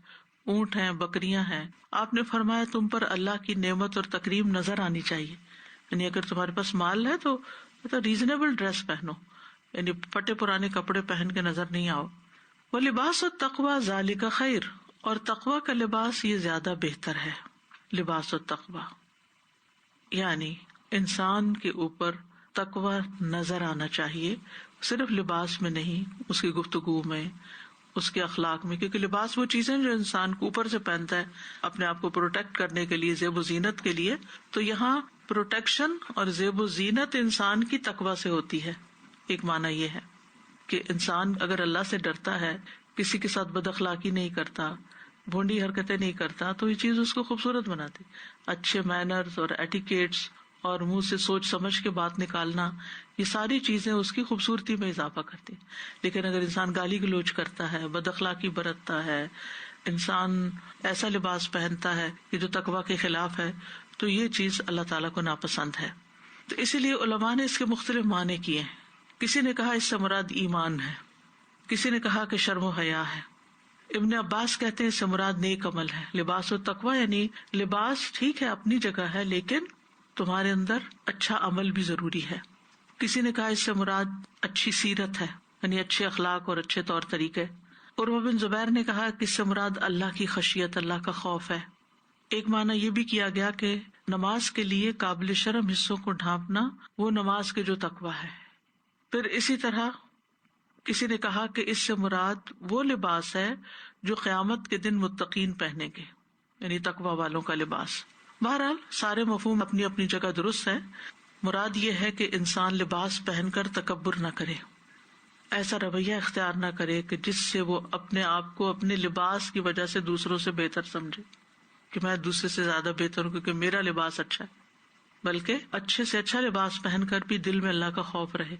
اونٹ ہیں، بکریاں ہیں۔ آپ نے فرمایا تم پر اللہ کی نعمت اور تکریم نظر آنی چاہیے، یعنی اگر تمہارے پاس مال ہے تو ریزنیبل ڈریس پہنو، یعنی پھٹے پرانے کپڑے پہن کے نظر نہیں آؤ۔ وَلِبَاسُ التَّقْوَى ذَلِكَ خَيْرٌ، اور تقوی کا لباس یہ زیادہ بہتر ہے۔ لباس التقوی یعنی انسان کے اوپر تقوی نظر آنا چاہیے، صرف لباس میں نہیں، اس کی گفتگو میں، اس کے اخلاق میں، کیونکہ لباس وہ چیزیں جو انسان کو اوپر سے پہنتا ہے اپنے آپ کو پروٹیکٹ کرنے کے لیے، زیب و زینت کے لیے، تو یہاں پروٹیکشن اور زیب و زینت انسان کی تقوی سے ہوتی ہے۔ ایک معنی یہ ہے کہ انسان اگر اللہ سے ڈرتا ہے، کسی کے ساتھ بد اخلاقی نہیں کرتا، بھونڈی حرکتیں نہیں کرتا، تو یہ چیز اس کو خوبصورت بناتی۔ اچھے مینرز اور ایٹیکیٹس اور منہ سے سوچ سمجھ کے بات نکالنا، یہ ساری چیزیں اس کی خوبصورتی میں اضافہ کرتی ہیں۔ لیکن اگر انسان گالی گلوچ کرتا ہے، بد اخلاقی برتتا ہے، انسان ایسا لباس پہنتا ہے کہ جو تقویٰ کے خلاف ہے تو یہ چیز اللہ تعالیٰ کو ناپسند ہے. تو اسی لیے علماء نے اس کے مختلف معنی کیے ہیں. کسی نے کہا اس سے مراد ایمان ہے، کسی نے کہا کہ شرم و حیا ہے. ابن عباس کہتے ہیں اس سے مراد نیک عمل ہے. لباس و تقویٰ یعنی لباس ٹھیک ہے اپنی جگہ ہے، لیکن تمہارے اندر اچھا عمل بھی ضروری ہے. کسی نے کہا اس سے مراد اچھی سیرت ہے، یعنی اچھے اخلاق اور اچھے طور طریقے. عروہ بن زبیر نے کہا کہ اس سے مراد اللہ کی خشیت، اللہ کا خوف ہے. ایک معنی یہ بھی کیا گیا کہ نماز کے لیے قابل شرم حصوں کو ڈھانپنا وہ نماز کے جو تقویٰ ہے. پھر اسی طرح کسی نے کہا کہ اس سے مراد وہ لباس ہے جو قیامت کے دن متقین پہنیں گے، یعنی تقویٰ والوں کا لباس. بہرحال سارے مفہوم اپنی اپنی جگہ درست ہے. مراد یہ ہے کہ انسان لباس پہن کر تکبر نہ کرے، ایسا رویہ اختیار نہ کرے کہ جس سے وہ اپنے آپ کو اپنے لباس کی وجہ سے دوسروں سے بہتر سمجھے کہ میں دوسرے سے زیادہ بہتر ہوں کیونکہ میرا لباس اچھا ہے. بلکہ اچھے سے اچھا لباس پہن کر بھی دل میں اللہ کا خوف رہے،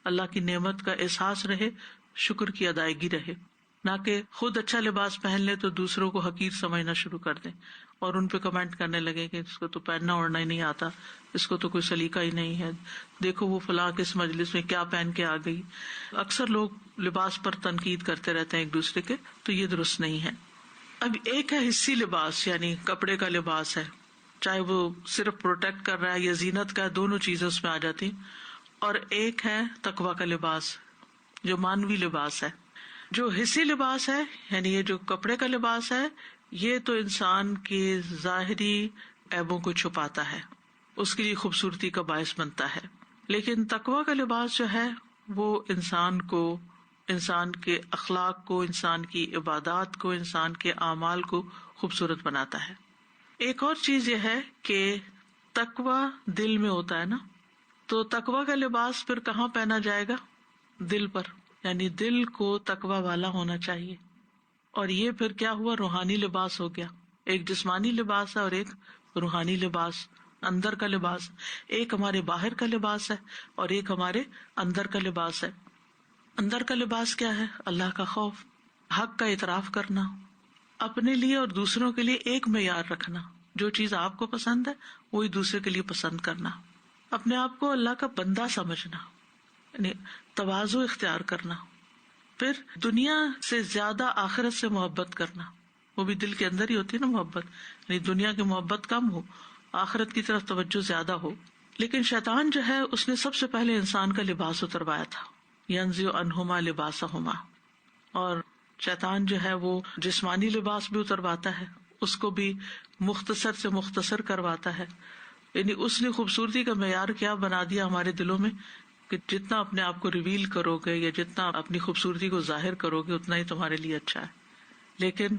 اللہ کی نعمت کا احساس رہے، شکر کی ادائیگی رہے، نہ کہ خود اچھا لباس پہن لے تو دوسروں کو حقیر سمجھنا شروع کر دیں اور ان پہ کمنٹ کرنے لگے کہ اس کو تو پہننا اوڑھنا ہی نہیں آتا، اس کو تو کوئی سلیقہ ہی نہیں ہے، دیکھو وہ فلاں کس مجلس میں کیا پہن کے آ گئی. اکثر لوگ لباس پر تنقید کرتے رہتے ہیں ایک دوسرے کے، تو یہ درست نہیں ہے. اب ایک ہے حصی لباس، یعنی کپڑے کا لباس ہے، چاہے وہ صرف پروٹیکٹ کر رہا ہے یا زینت کا ہے، دونوں چیزیں اس میں آ جاتی. اور ایک ہے تقویٰ کا لباس جو مانوی لباس ہے. جو حصی لباس ہے یعنی یہ جو کپڑے کا لباس ہے، یہ تو انسان کے ظاہری عیبوں کو چھپاتا ہے، اس کے لیے خوبصورتی کا باعث بنتا ہے. لیکن تقویٰ کا لباس جو ہے وہ انسان کو، انسان کے اخلاق کو، انسان کی عبادات کو، انسان کے اعمال کو خوبصورت بناتا ہے. ایک اور چیز یہ ہے کہ تقویٰ دل میں ہوتا ہے نا، تو تقویٰ کا لباس پھر کہاں پہنا جائے گا؟ دل پر، یعنی دل کو تقویٰ والا ہونا چاہیے. اور یہ پھر کیا ہوا؟ روحانی لباس ہو گیا. ایک جسمانی لباس ہے اور ایک روحانی لباس، اندر کا لباس. ایک ہمارے باہر کا لباس ہے اور ایک ہمارے اندر کا لباس ہے. اندر کا لباس کیا ہے؟ اللہ کا خوف، حق کا اعتراف کرنا، اپنے لیے اور دوسروں کے لیے ایک معیار رکھنا. جو چیز آپ کو پسند ہے وہی دوسرے کے لیے پسند کرنا. اپنے آپ کو اللہ کا بندہ سمجھنا، یعنی تواضع اختیار کرنا. پھر دنیا سے زیادہ آخرت سے محبت کرنا، وہ بھی دل کے اندر ہی ہوتی ہے نا محبت، یعنی دنیا کی محبت کم ہو، آخرت کی طرف توجہ زیادہ ہو. لیکن شیطان جو ہے اس نے سب سے پہلے انسان کا لباس اتروایا تھا، ینزع عنہما لباسہما. اور شیطان جو ہے وہ جسمانی لباس بھی اترواتا ہے، اس کو بھی مختصر سے مختصر کرواتا ہے. یعنی اس نے خوبصورتی کا معیار کیا بنا دیا ہمارے دلوں میں کہ جتنا اپنے آپ کو ریویل کرو گے یا جتنا اپنی خوبصورتی کو ظاہر کرو گے اتنا ہی تمہارے لیے اچھا ہے. لیکن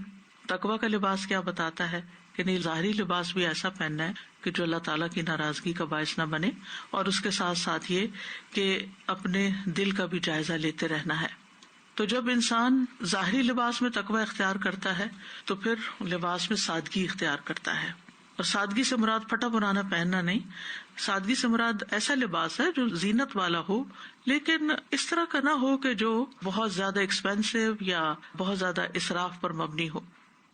تقویٰ کا لباس کیا بتاتا ہے کہ نہیں، ظاہری لباس بھی ایسا پہننا ہے کہ جو اللہ تعالیٰ کی ناراضگی کا باعث نہ بنے، اور اس کے ساتھ ساتھ یہ کہ اپنے دل کا بھی جائزہ لیتے رہنا ہے. تو جب انسان ظاہری لباس میں تقویٰ اختیار کرتا ہے تو پھر لباس میں سادگی اختیار کرتا ہے. اور سادگی سے مراد پھٹا پرانا پہننا نہیں، سادگی سے مراد ایسا لباس ہے جو زینت والا ہو، لیکن اس طرح کا نہ ہو کہ جو بہت زیادہ ایکسپینسو یا بہت زیادہ اسراف پر مبنی ہو.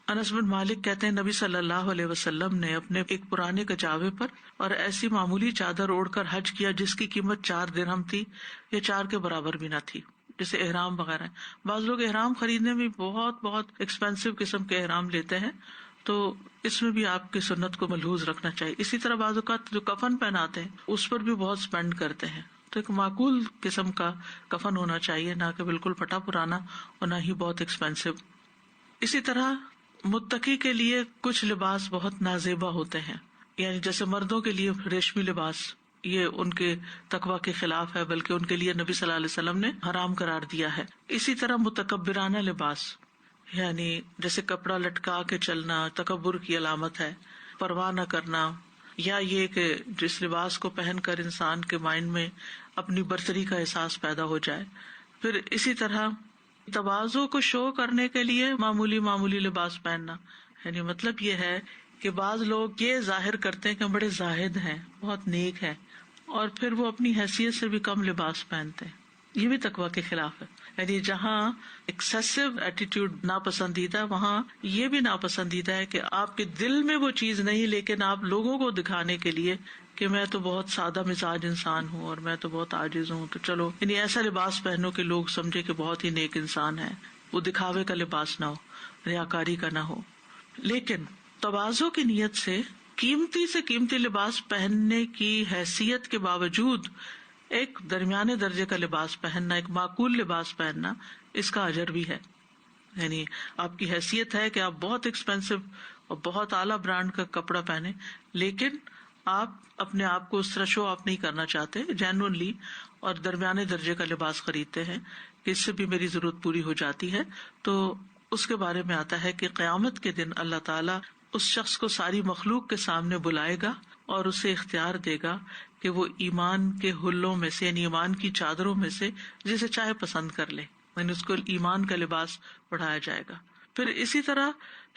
انس بن مالک کہتے ہیں نبی صلی اللہ علیہ وسلم نے اپنے ایک پرانے کچاوے پر اور ایسی معمولی چادر اوڑھ کر حج کیا جس کی قیمت 4 درہم تھی یا 4 کے برابر بھی نہ تھی. جیسے احرام وغیرہ، بعض لوگ احرام خریدنے میں بہت بہت ایکسپینسو قسم کے احرام لیتے ہیں، تو اس میں بھی آپ کی سنت کو ملحوظ رکھنا چاہیے. اسی طرح بعض اوقات جو کفن پہناتے ہیں اس پر بھی بہت اسپینڈ کرتے ہیں، تو ایک معقول قسم کا کفن ہونا چاہیے، نہ کہ بالکل پھٹا پرانا اور نہ ہی بہت ایکسپینسو. اسی طرح متقی کے لیے کچھ لباس بہت نازیبا ہوتے ہیں، یعنی جیسے مردوں کے لیے ریشمی لباس، یہ ان کے تقویٰ کے خلاف ہے، بلکہ ان کے لیے نبی صلی اللہ علیہ وسلم نے حرام قرار دیا ہے. اسی طرح متکبرانہ لباس، یعنی جیسے کپڑا لٹکا کے چلنا تکبر کی علامت ہے، پرواہ نہ کرنا، یا یہ کہ جس لباس کو پہن کر انسان کے مائنڈ میں اپنی برتری کا احساس پیدا ہو جائے. پھر اسی طرح تواضع کو شو کرنے کے لیے معمولی لباس پہننا، یعنی مطلب یہ ہے کہ بعض لوگ یہ ظاہر کرتے ہیں کہ ہم بڑے زاہد ہیں، بہت نیک ہیں، اور پھر وہ اپنی حیثیت سے بھی کم لباس پہنتے ہیں. یہ بھی تقوی کے خلاف ہے. یعنی جہاں ایکسیسو ایٹیٹیوڈ ناپسندیدہ ہے، وہاں یہ بھی ناپسندیدہ ہے کہ آپ کے دل میں وہ چیز نہیں، لیکن آپ لوگوں کو دکھانے کے لیے کہ میں تو بہت سادہ مزاج انسان ہوں اور میں تو بہت عاجز ہوں، تو چلو یعنی ایسا لباس پہنو کہ لوگ سمجھے کہ بہت ہی نیک انسان ہے. وہ دکھاوے کا لباس نہ ہو، ریاکاری کا نہ ہو. لیکن تواضع کی نیت سے قیمتی سے قیمتی لباس پہننے کی حیثیت کے باوجود ایک درمیانے درجے کا لباس پہننا، ایک معقول لباس پہننا، اس کا اجر بھی ہے. یعنی آپ کی حیثیت ہے کہ آپ بہت ایکسپینسو اور بہت اعلیٰ برانڈ کا کپڑا پہنے، لیکن آپ اپنے آپ کو اس طرح شو آف نہیں کرنا چاہتے، جینوئنلی اور درمیانے درجے کا لباس خریدتے ہیں کہ اس سے بھی میری ضرورت پوری ہو جاتی ہے. تو اس کے بارے میں آتا ہے کہ قیامت کے دن اللہ تعالیٰ اس شخص کو ساری مخلوق کے سامنے بلائے گا اور اسے اختیار دے گا کہ وہ ایمان کے حلوں میں سے، یعنی ایمان کی چادروں میں سے جسے چاہے پسند کر لے، یعنی اس کو ایمان کا لباس پڑھایا جائے گا. پھر اسی طرح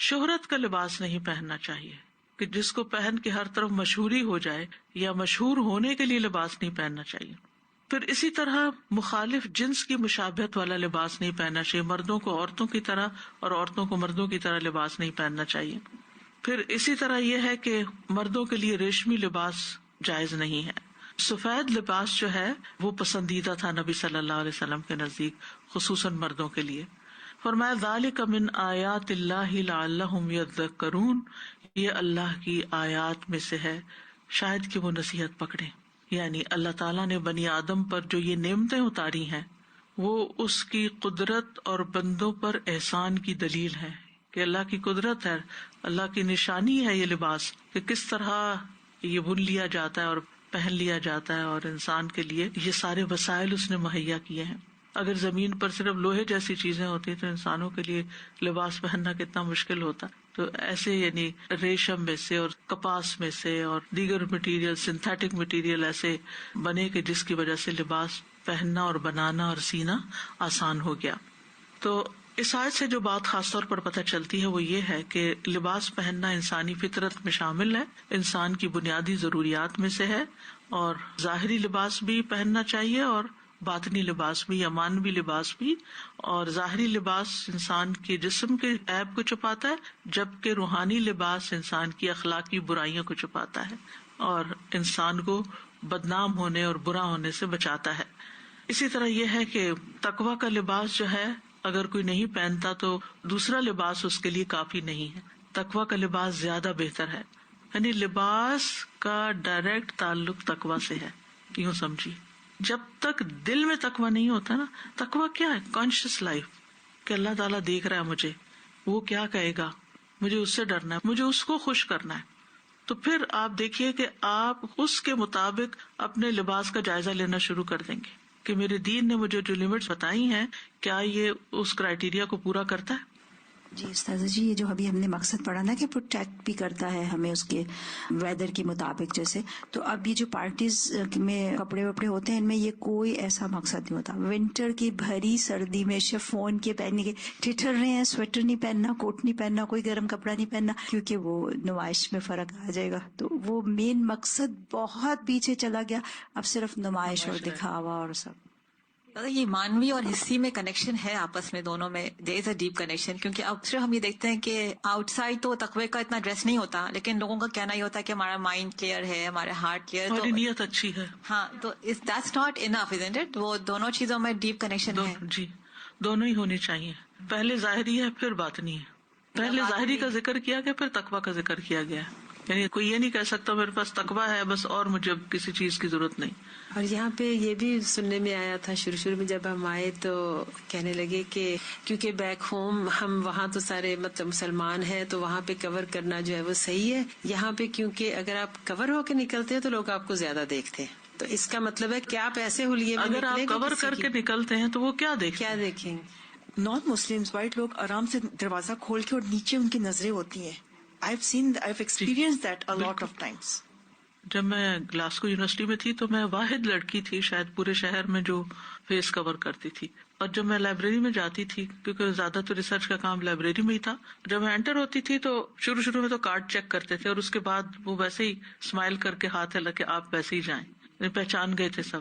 شہرت کا لباس نہیں پہننا چاہیے کہ جس کو پہن کے ہر طرف مشہوری ہو جائے، یا مشہور ہونے کے لیے لباس نہیں پہننا چاہیے. پھر اسی طرح مخالف جنس کی مشابہت والا لباس نہیں پہننا چاہیے، مردوں کو عورتوں کی طرح اور عورتوں کو مردوں کی طرح لباس نہیں پہننا چاہیے. پھر اسی طرح یہ ہے کہ مردوں کے لیے ریشمی لباس جائز نہیں ہے. سفید لباس جو ہے وہ پسندیدہ تھا نبی صلی اللہ علیہ وسلم کے نزدیک، خصوصاً مردوں کے لیے. فرمایا ذالک من آیات اللہ لعلہم یذکرون، یہ اللہ کی آیات میں سے ہے شاید کہ وہ نصیحت پکڑیں. یعنی اللہ تعالیٰ نے بنی آدم پر جو یہ نعمتیں اتاری ہیں وہ اس کی قدرت اور بندوں پر احسان کی دلیل ہے، کہ اللہ کی قدرت ہے، اللہ کی نشانی ہے یہ لباس کہ کس طرح یہ بن لیا جاتا ہے اور پہن لیا جاتا ہے، اور انسان کے لیے یہ سارے وسائل اس نے مہیا کیے ہیں. اگر زمین پر صرف لوہے جیسی چیزیں ہوتی تو انسانوں کے لیے لباس پہننا کتنا مشکل ہوتا. تو ایسے یعنی ریشم میں سے اور کپاس میں سے اور دیگر مٹیریل، سنتھیٹک مٹیریل ایسے بنے کہ جس کی وجہ سے لباس پہننا اور بنانا اور سینا آسان ہو گیا. تو اس آیت سے جو بات خاص طور پر پتہ چلتی ہے وہ یہ ہے کہ لباس پہننا انسانی فطرت میں شامل ہے، انسان کی بنیادی ضروریات میں سے ہے، اور ظاہری لباس بھی پہننا چاہیے اور باطنی لباس بھی یا مانوی لباس بھی. اور ظاہری لباس انسان کے جسم کے عیب کو چھپاتا ہے، جبکہ روحانی لباس انسان کی اخلاقی برائیوں کو چھپاتا ہے اور انسان کو بدنام ہونے اور برا ہونے سے بچاتا ہے. اسی طرح یہ ہے کہ تقوی کا لباس جو ہے اگر کوئی نہیں پہنتا تو دوسرا لباس اس کے لیے کافی نہیں ہے. تقوی کا لباس زیادہ بہتر ہے. یعنی لباس کا ڈائریکٹ تعلق تقوی سے ہے. یوں سمجھیے، جب تک دل میں تقوی نہیں ہوتا نا، تقوی کیا ہے؟ کانشیس لائف، کہ اللہ تعالیٰ دیکھ رہا ہے مجھے، وہ کیا کہے گا، مجھے اس سے ڈرنا ہے، مجھے اس کو خوش کرنا ہے. تو پھر آپ دیکھیے کہ آپ اس کے مطابق اپنے لباس کا جائزہ لینا شروع کر دیں گے کہ میرے دین نے مجھے جو لمٹس بتائی ہیں کیا یہ اس کرائیٹیریا کو پورا کرتا ہے. جی استاذہ جی، یہ جو ابھی ہم نے مقصد پڑھا نا کہ پروٹیکٹ بھی کرتا ہے ہمیں اس کے ویدر کے مطابق، جیسے تو اب یہ جو پارٹیز میں کپڑے وپڑے ہوتے ہیں ان میں یہ کوئی ایسا مقصد نہیں ہوتا. ونٹر کی بھری سردی میں شفون کے پہننے کے ٹھٹر رہے ہیں، سویٹر نہیں پہننا، کوٹ نہیں پہننا، کوئی گرم کپڑا نہیں پہننا کیونکہ وہ نمائش میں فرق آ جائے گا. تو وہ مین مقصد بہت پیچھے چلا گیا، اب صرف نمائش اور دکھاوا اور سب. یہ مانوی اور حصی میں کنیکشن ہے آپس میں، دونوں میں دیر از اے ڈیپ کنیکشن. کیونکہ اب صرف ہم یہ دیکھتے ہیں کہ آؤٹ سائڈ تو تقوی کا اتنا ڈریس نہیں ہوتا، لیکن لوگوں کا کہنا یہ ہوتا ہے کہ ہمارا مائنڈ کلیئر ہے، ہمارا ہارٹ کلیئر، ہماری نیت اچھی ہے. ہاں، تو that's not enough, isn't it؟ وہ دونوں چیزوں میں ڈیپ کنیکشن ہے. جی، دونوں ہی ہونی چاہیے. پہلے ظاہری ہے پھر باطنی ہے. پہلے ظاہری کا ذکر کیا گیا پھر تقوی کا ذکر کیا گیا. یعنی کوئی یہ نہیں کہہ سکتا میرے پاس تقوی ہے بس اور مجھے اب کسی چیز کی ضرورت نہیں. اور یہاں پہ یہ بھی سننے میں آیا تھا شروع میں جب ہم آئے تو کہنے لگے کہ کیونکہ بیک ہوم ہم وہاں تو سارے مطلب مسلمان ہیں تو وہاں پہ کور کرنا جو ہے وہ صحیح ہے، یہاں پہ کیونکہ اگر آپ کور ہو کے نکلتے ہیں تو لوگ آپ کو زیادہ دیکھتے ہیں. تو اس کا مطلب ہے کہ آپ ایسے ہولیے میں اگر آپ کور کر کے نکلتے ہیں تو وہ کیا دیکھیں گے. نان مسلمس وائٹ لوگ آرام سے دروازہ کھول کے اور نیچے ان کی نظریں ہوتی ہیں. I've experienced that a lot of times. جب میں گلاسکو یونیورسٹی میں تھی تو میں واحد لڑکی تھی شاید پورے شہر میں جو فیس کور کرتی تھی. اور جب میں لائبریری میں جاتی تھی، کیونکہ زیادہ تو ریسرچ کا کام لائبریری میں ہی تھا، جب میں انٹر ہوتی تھی تو شروع میں تو کارڈ چیک کرتے تھے اور اس کے بعد وہ ویسے ہی اسمائل کر کے ہاتھ ہلا کے آپ ویسے ہی جائیں، پہچان گئے تھے سب.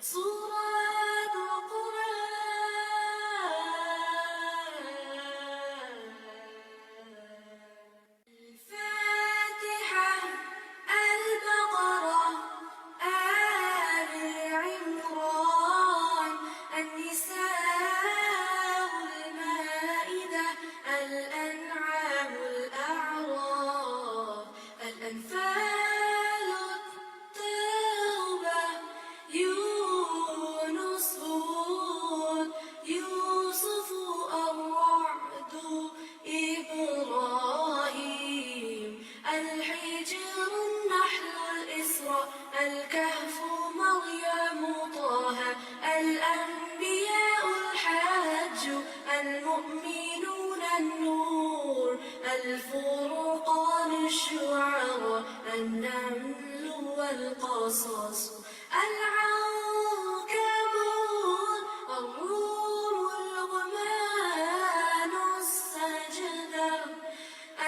سورة القرآن الفاتحة البقرة آل عمران النساء المائدة الأنعام الأعراف الأنفال التوبة يونس هود يوسف الرعد إبراهيم الحجر النحل الإسراء الكهف مريم طه الأنبياء الحج المؤمنون النور الفرقان الشعراء النمل والقصص العنكبوت الروم اللقمان السجدة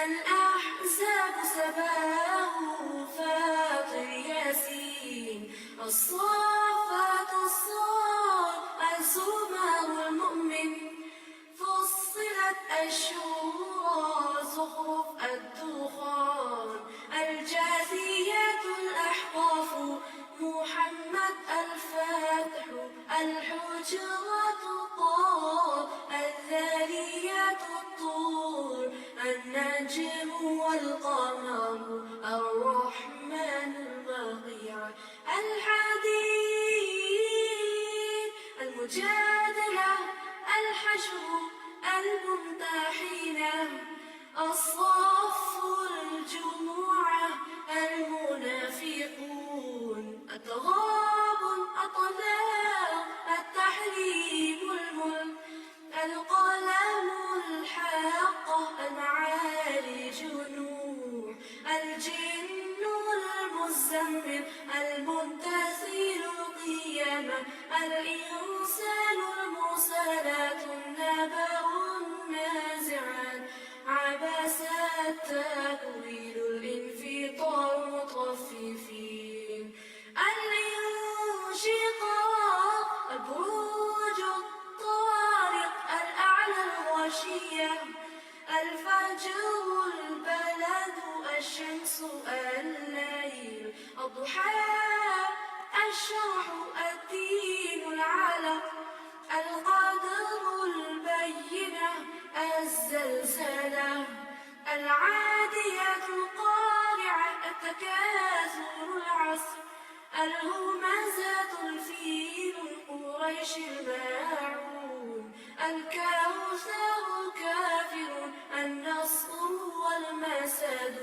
الأحزاب سباه فاطر ياسين الصافات الصاد الزمر المؤمن فصلت الشورى زخرف الدخان الجاثيات الأحقاف محمد الفاتح الحجرات الطاب الذاريات الطور النجم والقمر الرحمن البقيع الحديد المجادلة الحشر الممتحنة الصف الجموعة المنافقون التغابن الطلاق التحريم الملك القلم الحاقة المعارج نوح الجن المزمل المنتثر القيامة الإنسان المرسلات النبأ النازعات عبس التأويل الانفطار المطففين الانشقاق البروج الطارق الأعلى الغشية الفجر البلد الشمس الليل الضحى الشرح الدين العلق القدر البينة الزلزلة العاديات القارعة التكاثر العصر الهمزة الفيل قريش الماعون الكوثر كافر النصر والمسد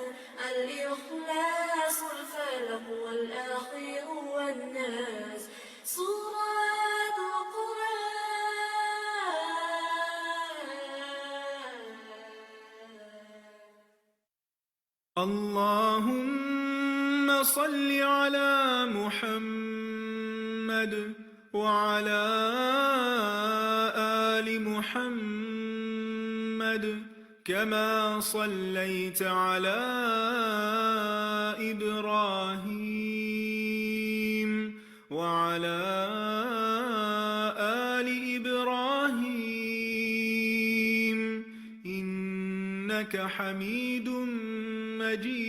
الإخلاص الفلق والأخير والناس سورة القرآن. اللهم صل على محمد وعلى آل محمد كما صليت على إبراهيم وعلى آل إبراهيم إنك حميد مجيد.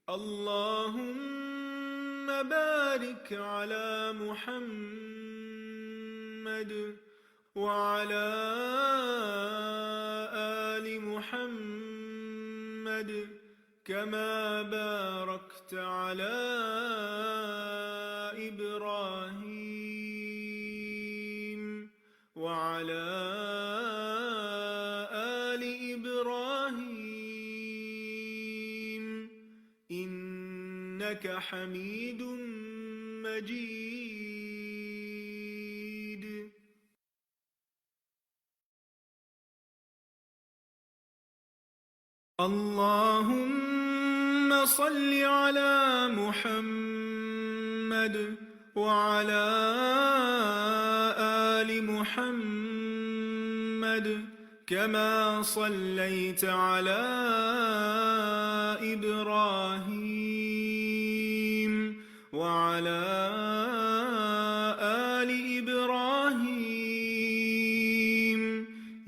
اللهم بارك على محمد وعلى آل محمد كما باركت على إبراهيم وعلى آل إبراهيم إنك حميد مجيد. اللهم صل على محمد وعلى آل محمد كما صليت على إبراهيم وعلى آل إبراهيم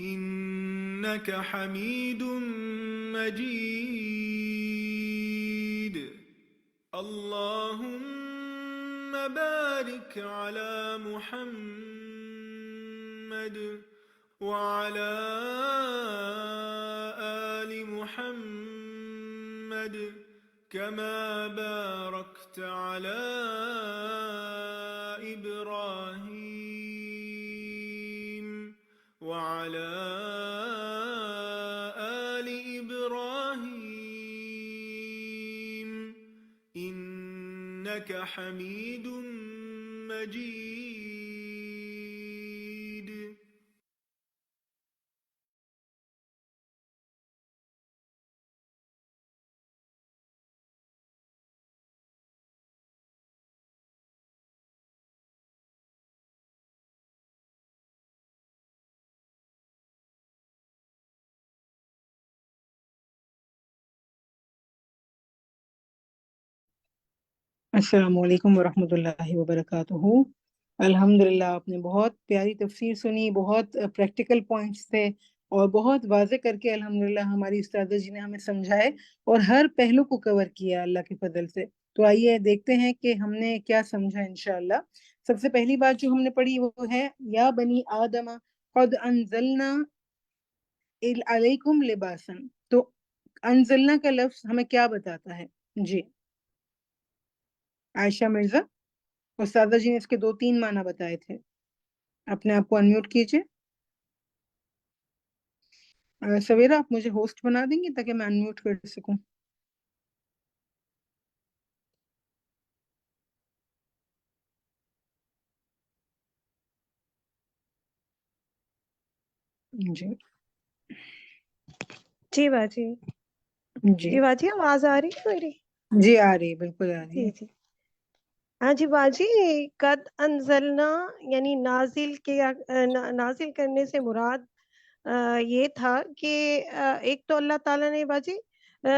إنك حميد مجيد. اللهم بارك على محمد وعلى آل محمد كما باركت على إبراهيم وعلى آل إبراهيم إنك حميد مجيد. السلام علیکم ورحمۃ اللہ وبرکاتہ. الحمدللہ آپ نے بہت پیاری تفسیر سنی، بہت پریکٹیکل پوائنٹس تھے اور بہت واضح کر کے الحمدللہ ہماری استاذہ جی نے ہمیں سمجھائے اور ہر پہلو کو کور کیا اللہ کے فضل سے. تو آئیے دیکھتے ہیں کہ ہم نے کیا سمجھا انشاءاللہ. سب سے پہلی بات جو ہم نے پڑھی وہ ہے یا بنی آدم قد انزلنا علیکم لباسا. تو انزلنا کا لفظ ہمیں کیا بتاتا ہے؟ جی عائشہ مرزا، استاذہ جی نے اس کے 2-3 معنی بتائے تھے. اپنے آپ کو انمیوٹ کیجئے. سویرا آپ مجھے ہوسٹ بنا دیں گے تاکہ میں انمیوٹ کر سکوں. جی جی باجی، جی جی باجی آواز آ رہی ہے میری؟ جی آ رہی ہے، بالکل آ رہی جی ہے. جی ہاں جی باجی، قد انزلنا یعنی نازل کرنے سے مراد یہ تھا کہ ایک تو اللہ تعالیٰ نے باجی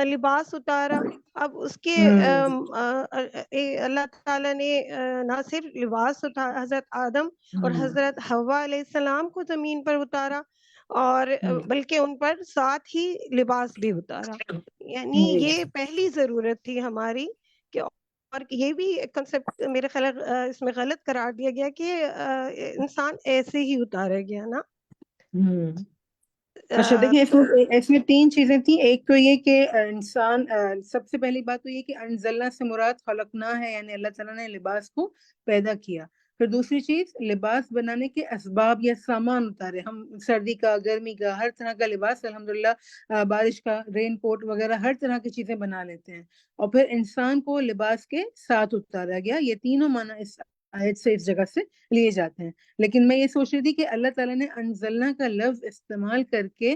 لباس اتارا. اب اس کے اللہ تعالیٰ نے نہ صرف لباس اتارا، حضرت آدم اور حضرت حوا علیہ السلام کو زمین پر اتارا اور بلکہ ان پر ساتھ ہی لباس بھی اتارا. یعنی یہ پہلی ضرورت تھی ہماری کہ، اور یہ بھی کنسپٹ میرے خیال اس میں غلط قرار دیا گیا کہ انسان ایسے ہی اتارا گیا نا. اچھا دیکھیں، اس میں 3 چیزیں تھیں. ایک تو یہ کہ انسان، سب سے پہلی بات تو یہ کہ انزلنا سے مراد خلقنا ہے، یعنی اللہ تعالیٰ نے لباس کو پیدا کیا. پھر دوسری چیز، لباس بنانے کے اسباب یا سامان اتارے. ہم سردی کا، گرمی کا، ہر طرح کا لباس الحمدللہ، بارش کا، رین کوٹ وغیرہ ہر طرح کی چیزیں بنا لیتے ہیں. اور پھر انسان کو لباس کے ساتھ اتارا گیا. یہ تینوں معنی اس آیت سے، اس جگہ سے لیے جاتے ہیں. لیکن میں یہ سوچ رہی تھی کہ اللہ تعالیٰ نے انزلنا کا لفظ استعمال کر کے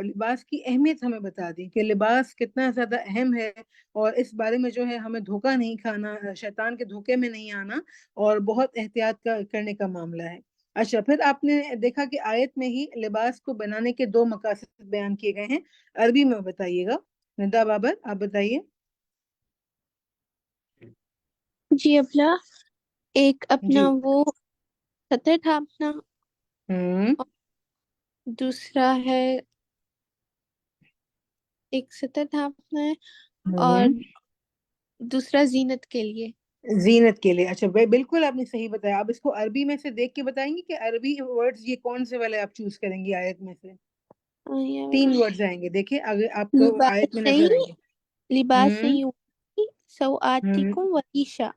لباس کی اہمیت ہمیں بتا دی کہ لباس کتنا زیادہ اہم ہے، اور اس بارے میں جو ہے ہمیں دھوکہ نہیں کھانا، شیطان کے دھوکے میں نہیں آنا اور بہت احتیاط کرنے کا معاملہ ہے. اچھا، پھر آپ نے دیکھا کہ آیت میں ہی لباس کو بنانے کے 2 مقاصد بیان کیے گئے ہیں. عربی میں بتائیے گا. ندا بابر آپ بتائیے. جی ابلا، ایک اپنا وہ سطر ڈھانپنا، دوسرا ہے ایک سطر ڈھانپنا ہے، اور دوسرا زینت کے لیے. زینت کے لیے. اچھا بالکل آپ نے صحیح بتایا. آپ اس کو عربی میں سے دیکھ کے بتائیں گے کہ عربی ورڈز یہ کون سے والے آپ چوز کریں گی آیت میں سے؟ 3 ورڈز آئیں گے، دیکھیں اگر آپ کو آیت میں نظر آئیں گے. لباس سوآتکم وریشا.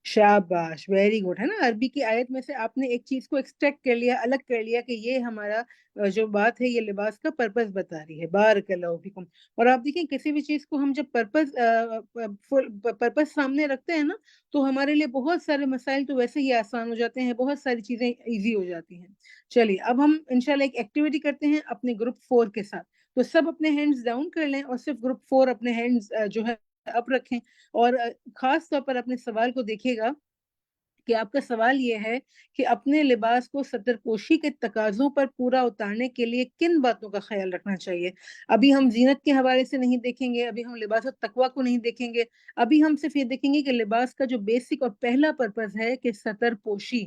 شاباش، ویری گڈ. ہے نا، عربی کی آیت میں سے آپ نے ایک چیز کو ایکسٹریکٹ کر لیا، الگ کر لیا کہ یہ ہمارا جو بات ہے یہ لباس کا پرپس بتا رہی ہے. بارک اللہ فیکم. اور آپ دیکھیں کسی بھی چیز کو ہم جب پرپس سامنے رکھتے ہیں نا تو ہمارے لیے بہت سارے مسائل تو ویسے ہی آسان ہو جاتے ہیں، بہت ساری چیزیں ایزی ہو جاتی ہیں. چلیے اب ہم انشاءاللہ ایک ایکٹیویٹی کرتے ہیں اپنے گروپ 4 کے ساتھ. تو سب اپنے ہینڈز ڈاؤن کر لیں اور صرف گروپ 4 اپنے ہینڈز جو ہے اپ رکھیں، اور خاص طور پر اپنے سوال کو دیکھیے گا کہ آپ کا سوال یہ ہے کہ اپنے لباس کو ستر پوشی کے تقاضوں پر پورا اتارنے کے لیے کن باتوں کا خیال رکھنا چاہیے۔ ابھی ہم زینت کے حوالے سے نہیں دیکھیں گے، ابھی ہم لباس التقویٰ کو نہیں دیکھیں گے، ابھی ہم صرف یہ دیکھیں گے کہ لباس کا جو بیسک اور پہلا پرپز ہے کہ ستر پوشی۔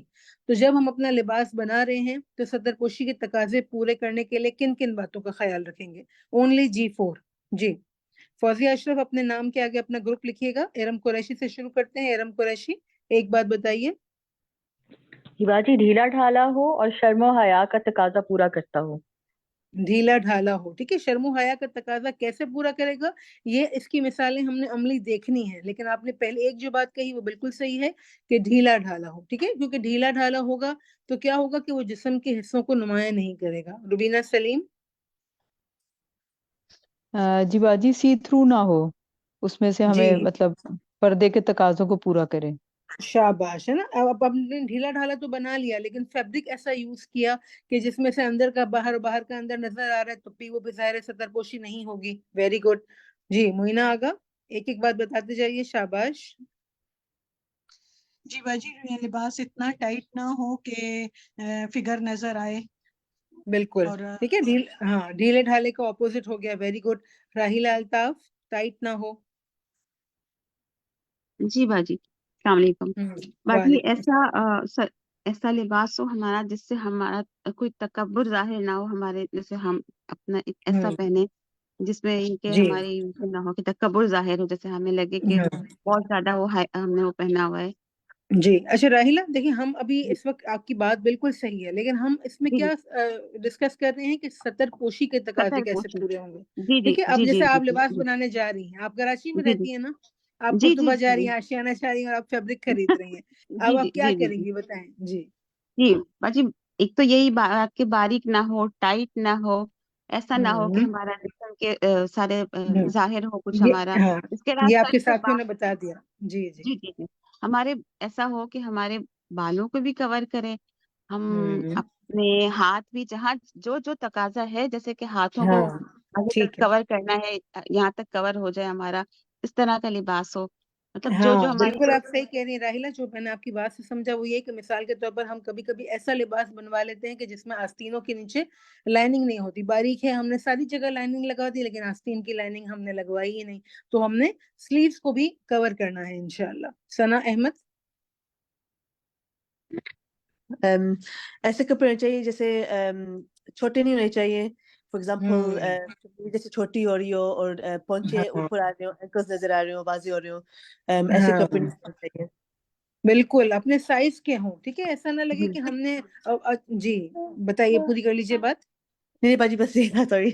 تو جب ہم اپنا لباس بنا رہے ہیں تو ستر پوشی کے تقاضے پورے کرنے کے لیے کن کن باتوں کا خیال رکھیں گے؟ Only G4۔ جی فوزیہ اشرف اپنے نام کے آگے اپنا گروپ لکھیے گا۔ ارم قریشی سے شروع کرتے ہیں۔ ارم قریشی، ایک بات بتائیے۔ ہبا جی ڈھیلا ڈھالا ہو اور شرم و حیا کا تقاضا پورا کرتا ہو۔ ڈھیلا ڈھالا ہو، ٹھیک ہے۔ شرم و حیا کا تقاضا کیسے پورا کرے گا، یہ اس کی مثالیں ہم نے عملی دیکھنی ہے، لیکن آپ نے پہلے ایک جو بات کہی وہ بالکل صحیح ہے کہ ڈھیلا ڈھالا ہو، ٹھیک ہے، کیونکہ ڈھیلا ڈھالا ہوگا تو کیا ہوگا کہ وہ جسم کے حصوں کو نمایاں نہیں کرے گا۔ روبینہ سلیم۔ جی باجی سی تھرو نہ ہو، اس میں سے جی ہمیں مطلب پردے کے تقاضوں کو پورا کرے۔ شاباش، ہے نا۔ اب آپ نے ڈھیلا ڈھالا تو بنا لیا، لیکن فیبرک ایسا یوز کیا کہ جس میں سے اندر کا باہر اور باہر کا اندر نظر آ رہا ہے، تو پی وہ ظاہر ستر پوشی نہیں ہوگی۔ Very good. جی معینہ آگا، ایک ایک بات بتاتے جائیے۔ شاباش۔ جی باجی لباس اتنا ٹائٹ نہ ہو کہ فگر نظر آئے، بالکل اور ٹھیک ہے۔ ہاں ڈھیلے ڈھالے کا اپوزٹ ہو گیا۔ Very good. Raheela Altaf, tight نہ ہو۔ جی باجی السلام علیکم۔ باجی وعلیکم ایسا لباس ہو ہمارا جس سے ہمارا کوئی تکبر ظاہر نہ ہو، ہمارے جیسے ہم اپنا ایک ایسا ہوں پہنے جس میں یہ کہ جی ہماری نہ ہو کہ تکبر ظاہر ہو، جیسے ہمیں لگے کہ ہوں بہت زیادہ وہ ہم نے وہ پہنا ہوا ہے۔ جی اچھا راہیلہ، دیکھیں ہم ابھی اس وقت آپ کی بات بالکل صحیح ہے، لیکن ہم اس میں جی جی کیا ڈسکس کر رہے ہیں کہ ستر پوشی کے تقاضے سطر کیسے پوشی، پورے ہوں گے، جی جی ٹھیک ہے۔ اب جی جی جیسے جی آپ لباس جی بنانے جا رہی ہیں، آپ کراچی میں جی رہتی ہیں نا، آپ جی قرطبہ جی جا رہی جی ہیں، آشیانہ جا رہی ہیں، اور آپ فیبرک خرید رہی ہیں، اب جی آپ جی کیا جی جی کریں جی گی بتائیں؟ جی جی باجی ایک تو یہی بات کہ باریک نہ ہو، ٹائٹ نہ ہو، ایسا نہ ہو کہ ہوں ہمارا جسم کے سارے ہوں ظاہر ہو کچھ ہمارا، ہاں اس کے یہ ساتھ آپ کے ساتھ جو ساتھیوں نے بتا دیا۔ جی جی جی جی جی ہمارے ایسا ہو کہ ہمارے بالوں کو بھی کور کرے، ہم ہوں اپنے ہاتھ بھی جہاں جو جو تقاضا ہے، جیسے کہ ہاتھوں کو ہاں آگے تک ٹھیک ہے۔ کور کرنا ہے، یہاں تک کور ہو جائے ہمارا، اس طرح کا لباس ہو، مطلب جو ہاں جو ہماری بالکل آپ صحیح کہہ رہی ہیں راہیلہ۔ جو میں نے آپ کی بات سے سمجھا وہ یہ کہ مثال کے طور پر ہم کبھی کبھی ایسا لباس بنوا لیتے ہیں کہ جس میں آستینوں کے نیچے لائننگ نہیں ہوتی، باریک ہے، ہم نے ساری جگہ لائننگ لگا دی لیکن آستین کی لائننگ ہم نے لگوائی ہی نہیں، تو ہم نے سلیوز کو بھی کور کرنا ہے انشاءاللہ۔ ثنا احمد۔ ایسے کپڑے ہونے چاہیے جیسے چھوٹے نہیں ہونے چاہیے، فار ایگزامپل جیسے چھوٹی ہو رہی ہو اور پونچے ہاں اوپر آ رہے ہو، اینکلز نظر آ رہے ہو، بازی ہو رہے ہو، ایسے ہاں کپڑے نہیں ہونے چاہیے۔ بالکل اپنے سائز کے ہوں، ٹھیک ہے، ایسا نہ لگے جی کہ ہم نے جی بتائیے، پوری کر لیجیے بات۔ نہیں باجی بس یہ تھا، سوری۔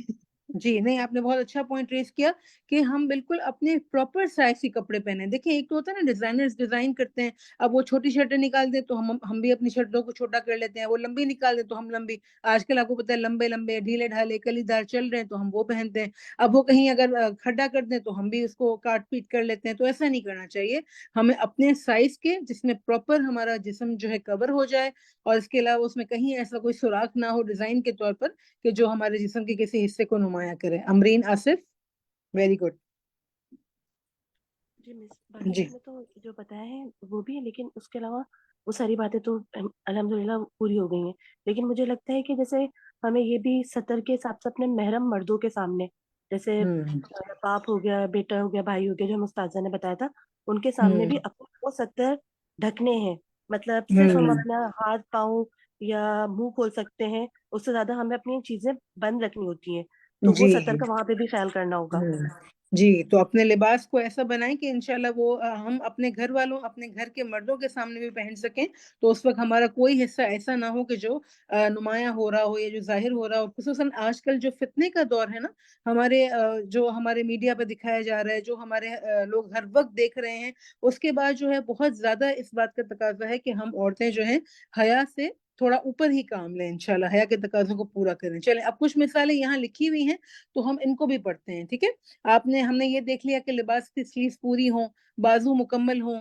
جی نہیں، آپ نے بہت اچھا پوائنٹ ریز کیا کہ ہم بالکل اپنے پراپر سائز کے کپڑے پہنے۔ دیکھیں ایک تو ہوتا ہے نا ڈیزائنرز ڈیزائن کرتے ہیں، اب وہ چھوٹی شرٹیں نکال دیں تو ہم بھی اپنی شرٹوں کو چھوٹا کر لیتے ہیں، وہ لمبی نکال دیں تو ہم لمبی، آج کل آپ کو پتہ ہے لمبے لمبے ڈھیلے ڈھالے کلی دار چل رہے ہیں تو ہم وہ پہنتے ہیں، اب وہ کہیں اگر کھڈا کر دیں تو ہم بھی اس کو کاٹ پیٹ کر لیتے ہیں، تو ایسا نہیں کرنا چاہیے۔ ہمیں اپنے سائز کے جس میں پراپر ہمارا جسم جو ہے کور ہو جائے، اور اس کے علاوہ اس میں کہیں ایسا کوئی سوراخ نہ ہو ڈیزائن کے طور پر کہ جو ہمارے جسم کے کسی حصے کو نمایاں کرے۔ امرین آصف، ویری گڈ۔ جی مس باقی جی آپ نے تو جو بتایا ہے وہ بھی ہے، لیکن اس کے علاوہ وہ ساری باتیں تو الحمدللہ پوری ہو گئی ہیں، لیکن مجھے لگتا ہے کہ جیسے ہمیں یہ بھی سطر کے حساب سے اپنے محرم مردوں کے سامنے، جیسے باپ ہو گیا، بیٹا ہو گیا، بھائی ہو گیا، جو ہم استاذہ نے بتایا تھا، ان کے سامنے بھی اپنے وہ سطر ڈھکنے ہیں، مطلب صرف ہم اپنا ہاتھ پاؤں یا منہ کھول سکتے ہیں، اس سے زیادہ ہمیں اپنی چیزیں بند رکھنی ہوتی ہیں، تو وہ جی سطر کا وہاں پہ بھی خیال کرنا ہوگا۔ جی تو اپنے لباس کو ایسا بنائیں کہ انشاءاللہ وہ ہم اپنے گھر والوں، اپنے گھر کے مردوں کے سامنے بھی پہن سکیں، تو اس وقت ہمارا کوئی حصہ ایسا نہ ہو کہ جو نمایاں ہو رہا ہو یا جو ظاہر ہو رہا ہو۔ خصوصاً آج کل جو فتنے کا دور ہے نا، ہمارے جو ہمارے میڈیا پہ دکھایا جا رہا ہے، جو ہمارے لوگ ہر وقت دیکھ رہے ہیں، اس کے بعد جو ہے بہت زیادہ اس بات کا تقاضا ہے کہ ہم عورتیں جو ہیں حیا سے تھوڑا اوپر ہی کام لیں، انشاءاللہ حیا کے تقاضوں کو پورا کریں۔ چلیں اب کچھ مثالیں یہاں لکھی ہوئی ہیں تو ہم ان کو بھی پڑھتے ہیں، ٹھیک ہے۔ ہم نے یہ دیکھ لیا کہ لباس کی سلیوز پوری ہوں، بازو مکمل ہوں،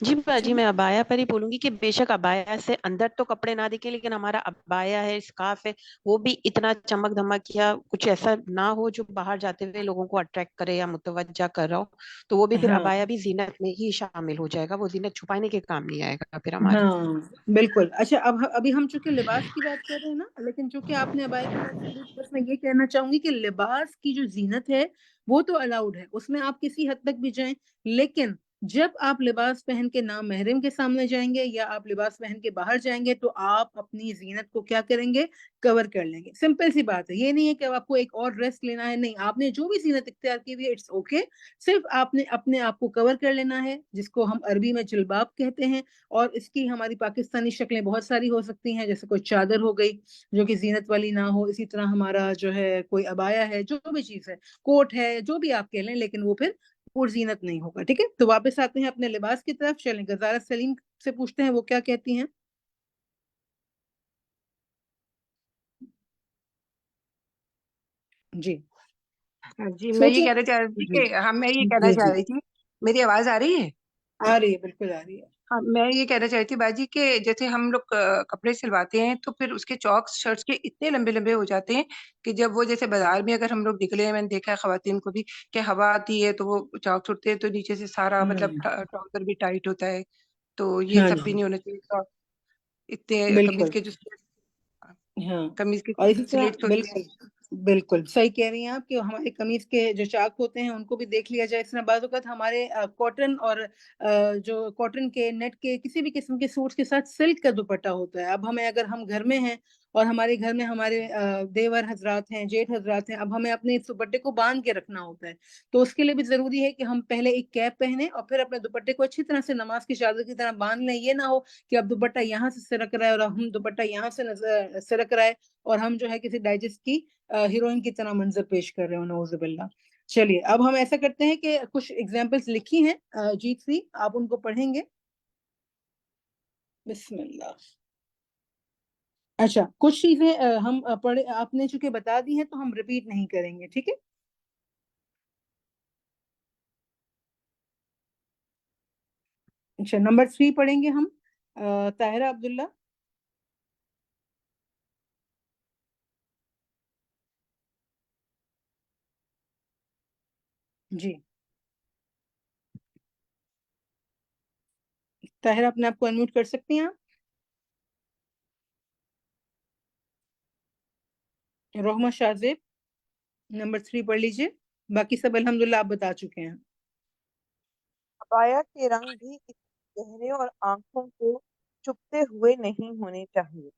جی باجی میں ابایا پر ہی بولوں گی کہ بے شک ابایا سے اندر تو کپڑے نہ دکھیں لیکن ہمارا ابایا ہے اسکارف ہے وہ بھی اتنا چمک دھمک یا کچھ ایسا نہ ہو جو باہر جاتے ہوئے لوگوں کو اٹریکٹ کرے یا متوجہ کر رہا ہو تو وہ بھی پھر ہاں ابایا بھی زینت میں ہی شامل ہو جائے گا، وہ زینت چھپانے کے کام نہیں آئے گا پھر ہمارے۔ ہاں بالکل. اچھا ابھی ہم چونکہ لباس کی بات کر رہے ہیں نا، لیکن چونکہ آپ نے ابایا کی بات کی بس میں یہ کہنا چاہوں گی کہ لباس کی جو زینت ہے وہ تو الاؤڈ ہے، اس میں آپ کسی حد تک بھی جائیں، لیکن جب آپ لباس پہن کے نامحرم کے سامنے جائیں گے یا آپ لباس پہن کے باہر جائیں گے تو آپ اپنی زینت کو کیا کریں گے؟ کور کر لیں گے. سمپل سی بات ہے، یہ نہیں ہے کہ آپ کو ایک اور ڈریس لینا ہے، نہیں، آپ نے جو بھی زینت اختیار کی ہوئی ہے اٹس اوکے، صرف آپ نے اپنے آپ کو کور کر لینا ہے، جس کو ہم عربی میں جلباب کہتے ہیں. اور اس کی ہماری پاکستانی شکلیں بہت ساری ہو سکتی ہیں، جیسے کوئی چادر ہو گئی جو کہ زینت والی نہ ہو، اسی طرح ہمارا جو ہے کوئی ابایا ہے، جو بھی چیز ہے، کوٹ ہے، جو بھی آپ کہہ لیں، لیکن وہ پھر پور زینت نہیں ہوگا. ٹھیک ہے، تو واپس آتے ہیں اپنے لباس کی طرف. چلیں غزالہ سلیم سے پوچھتے ہیں وہ کیا کہتی ہیں. جی جی میں یہ سوچیں. کہنا چاہ رہی تھی جی کہ میں یہ کہنا جی چاہ جی رہی تھی، میری آواز آ رہی ہے؟ آ رہی ہے، بالکل آ رہی ہے. ہاں میں یہ کہنا چاہ رہی تھی باجی کہ جیسے ہم لوگ کپڑے سلواتے ہیں تو پھر اس کے چوکس شرٹس کے اتنے لمبے لمبے ہو جاتے ہیں کہ جب وہ جیسے بازار میں اگر ہم لوگ نکلے ہیں، میں نے دیکھا ہے خواتین کو بھی کہ ہوا آتی ہے تو وہ چوکس اٹھتے ہیں تو نیچے سے سارا مطلب ٹراؤزر بھی ٹائٹ ہوتا ہے، تو یہ ہاں سب بھی جی نہیں ہونا چاہیے. اتنے قمیض بالکل. کے جو ہاں قمیض کے اور اسی طرح سلیٹس ہوتے ہیں. بالکل بالکل صحیح کہہ رہی ہیں آپ کہ ہمارے قمیض کے جو چاک ہوتے ہیں ان کو بھی دیکھ لیا جائے. اس طرح بعض اوقات ہمارے کاٹن اور جو کاٹن کے نیٹ کے کسی بھی قسم کے سوٹس کے ساتھ سلک کا دوپٹہ ہوتا ہے. اب ہمیں اگر ہم گھر میں ہیں اور ہمارے گھر میں ہمارے دیور حضرات ہیں، جیٹھ حضرات ہیں، اب ہمیں اپنے اس دوپٹے کو باندھ کے رکھنا ہوتا ہے، تو اس کے لیے بھی ضروری ہے کہ ہم پہلے ایک کیپ پہنیں اور پھر اپنے دوپٹے کو اچھی طرح سے نماز کی چادر کی طرح باندھ لیں. یہ نہ ہو کہ اب دوپٹہ یہاں سے سرک رہا ہے اور ہم دوپٹہ یہاں سے سرک رہا ہے اور ہم جو ہے کسی ڈائجسٹ کی ہیروئن کی طرح منظر پیش کر رہے ہوں، نعوذ باللہ. چلیے اب ہم ایسا کرتے ہیں کہ کچھ ایگزامپلس لکھی ہیں جیت سی، آپ ان کو پڑھیں گے. بسم اللہ. اچھا کچھ چیزیں ہم پڑھے، آپ نے چونکہ بتا دی ہیں تو ہم ریپیٹ نہیں کریں گے. ٹھیک ہے، اچھا نمبر 3 پڑھیں گے ہم. طاہرہ عبداللہ. جی طاہرہ اپنے آپ کو انمیوٹ کر سکتی ہیں آپ. رحمہ شاہزیب نمبر 3 پڑھ لیجئے. باقی سب الحمدللہ آپ بتا چکے ہیں. ابایا کے رنگ بھی چہرے اور آنکھوں کو چپتے ہوئے نہیں ہونے چاہیے.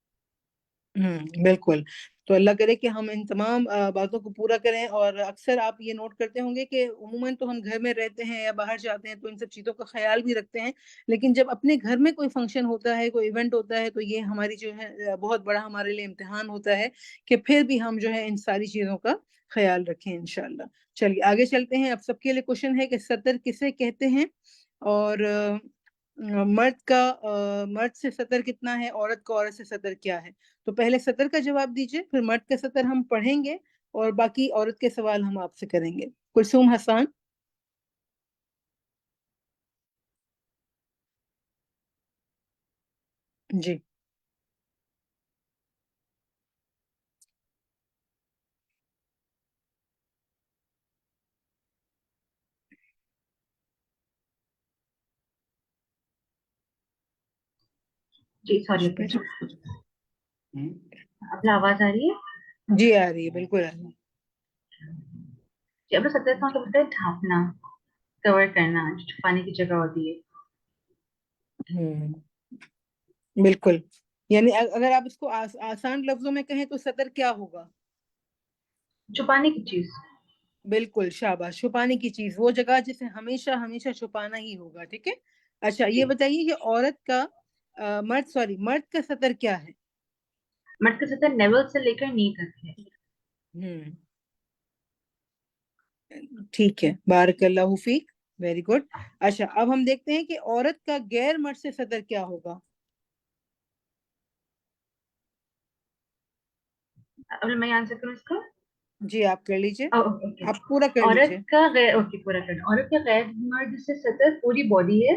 بالکل. تو اللہ کرے کہ ہم ان تمام باتوں کو پورا کریں. اور اکثر آپ یہ نوٹ کرتے ہوں گے کہ عموماً تو ہم گھر میں رہتے ہیں یا باہر جاتے ہیں تو ان سب چیزوں کا خیال بھی رکھتے ہیں، لیکن جب اپنے گھر میں کوئی فنکشن ہوتا ہے، کوئی ایونٹ ہوتا ہے، تو یہ ہماری جو ہے بہت بڑا ہمارے لیے امتحان ہوتا ہے کہ پھر بھی ہم جو ہے ان ساری چیزوں کا خیال رکھیں انشاءاللہ. چلیے آگے چلتے ہیں. اب سب کے لیے کوشچن ہے کہ سطر کسے کہتے ہیں، اور مرد سے سطر کتنا ہے، عورت کا عورت سے سطر کیا ہے. تو پہلے سطر کا جواب دیجئے، پھر مرد کا سطر ہم پڑھیں گے اور باقی عورت کے سوال ہم آپ سے کریں گے. کلثوم حسان. جی جی سوری اب آواز آ رہی ہے؟ جی آ رہی ہے، بالکل آ رہی ہے. جب سطر کا مطلب ہوتا ہے ڈھانپنا، کور کرنا، جو چھپانے کی جگہ ہوتی ہے. بالکل. یعنی اگر آپ اس کو آسان لفظوں میں کہیں تو سطر کیا ہوگا؟ چھپانے کی چیز. بالکل شاباش، چھپانے کی چیز، وہ جگہ جسے ہمیشہ ہمیشہ چھپانا ہی ہوگا. ٹھیک ہے. اچھا یہ بتائیے کہ عورت کا مرد کا سطر کیا ہے؟ مرد کا سطر نیول سے لے کر نی تک ہے. ٹھیک ہے، بارک اللہ فیک، ویری گڈ. اچھا اب ہم دیکھتے ہیں کہ عورت کا غیر مرد سے سطر کیا ہوگا. اب میں آنسر کروں اس کا؟ جی آپ کر لیجئے، آپ پورا کر عورت لیجئے. کا غیر، اوکے پورا کرنا. عورت کا غیر مرد سے سطر پوری باڈی ہے،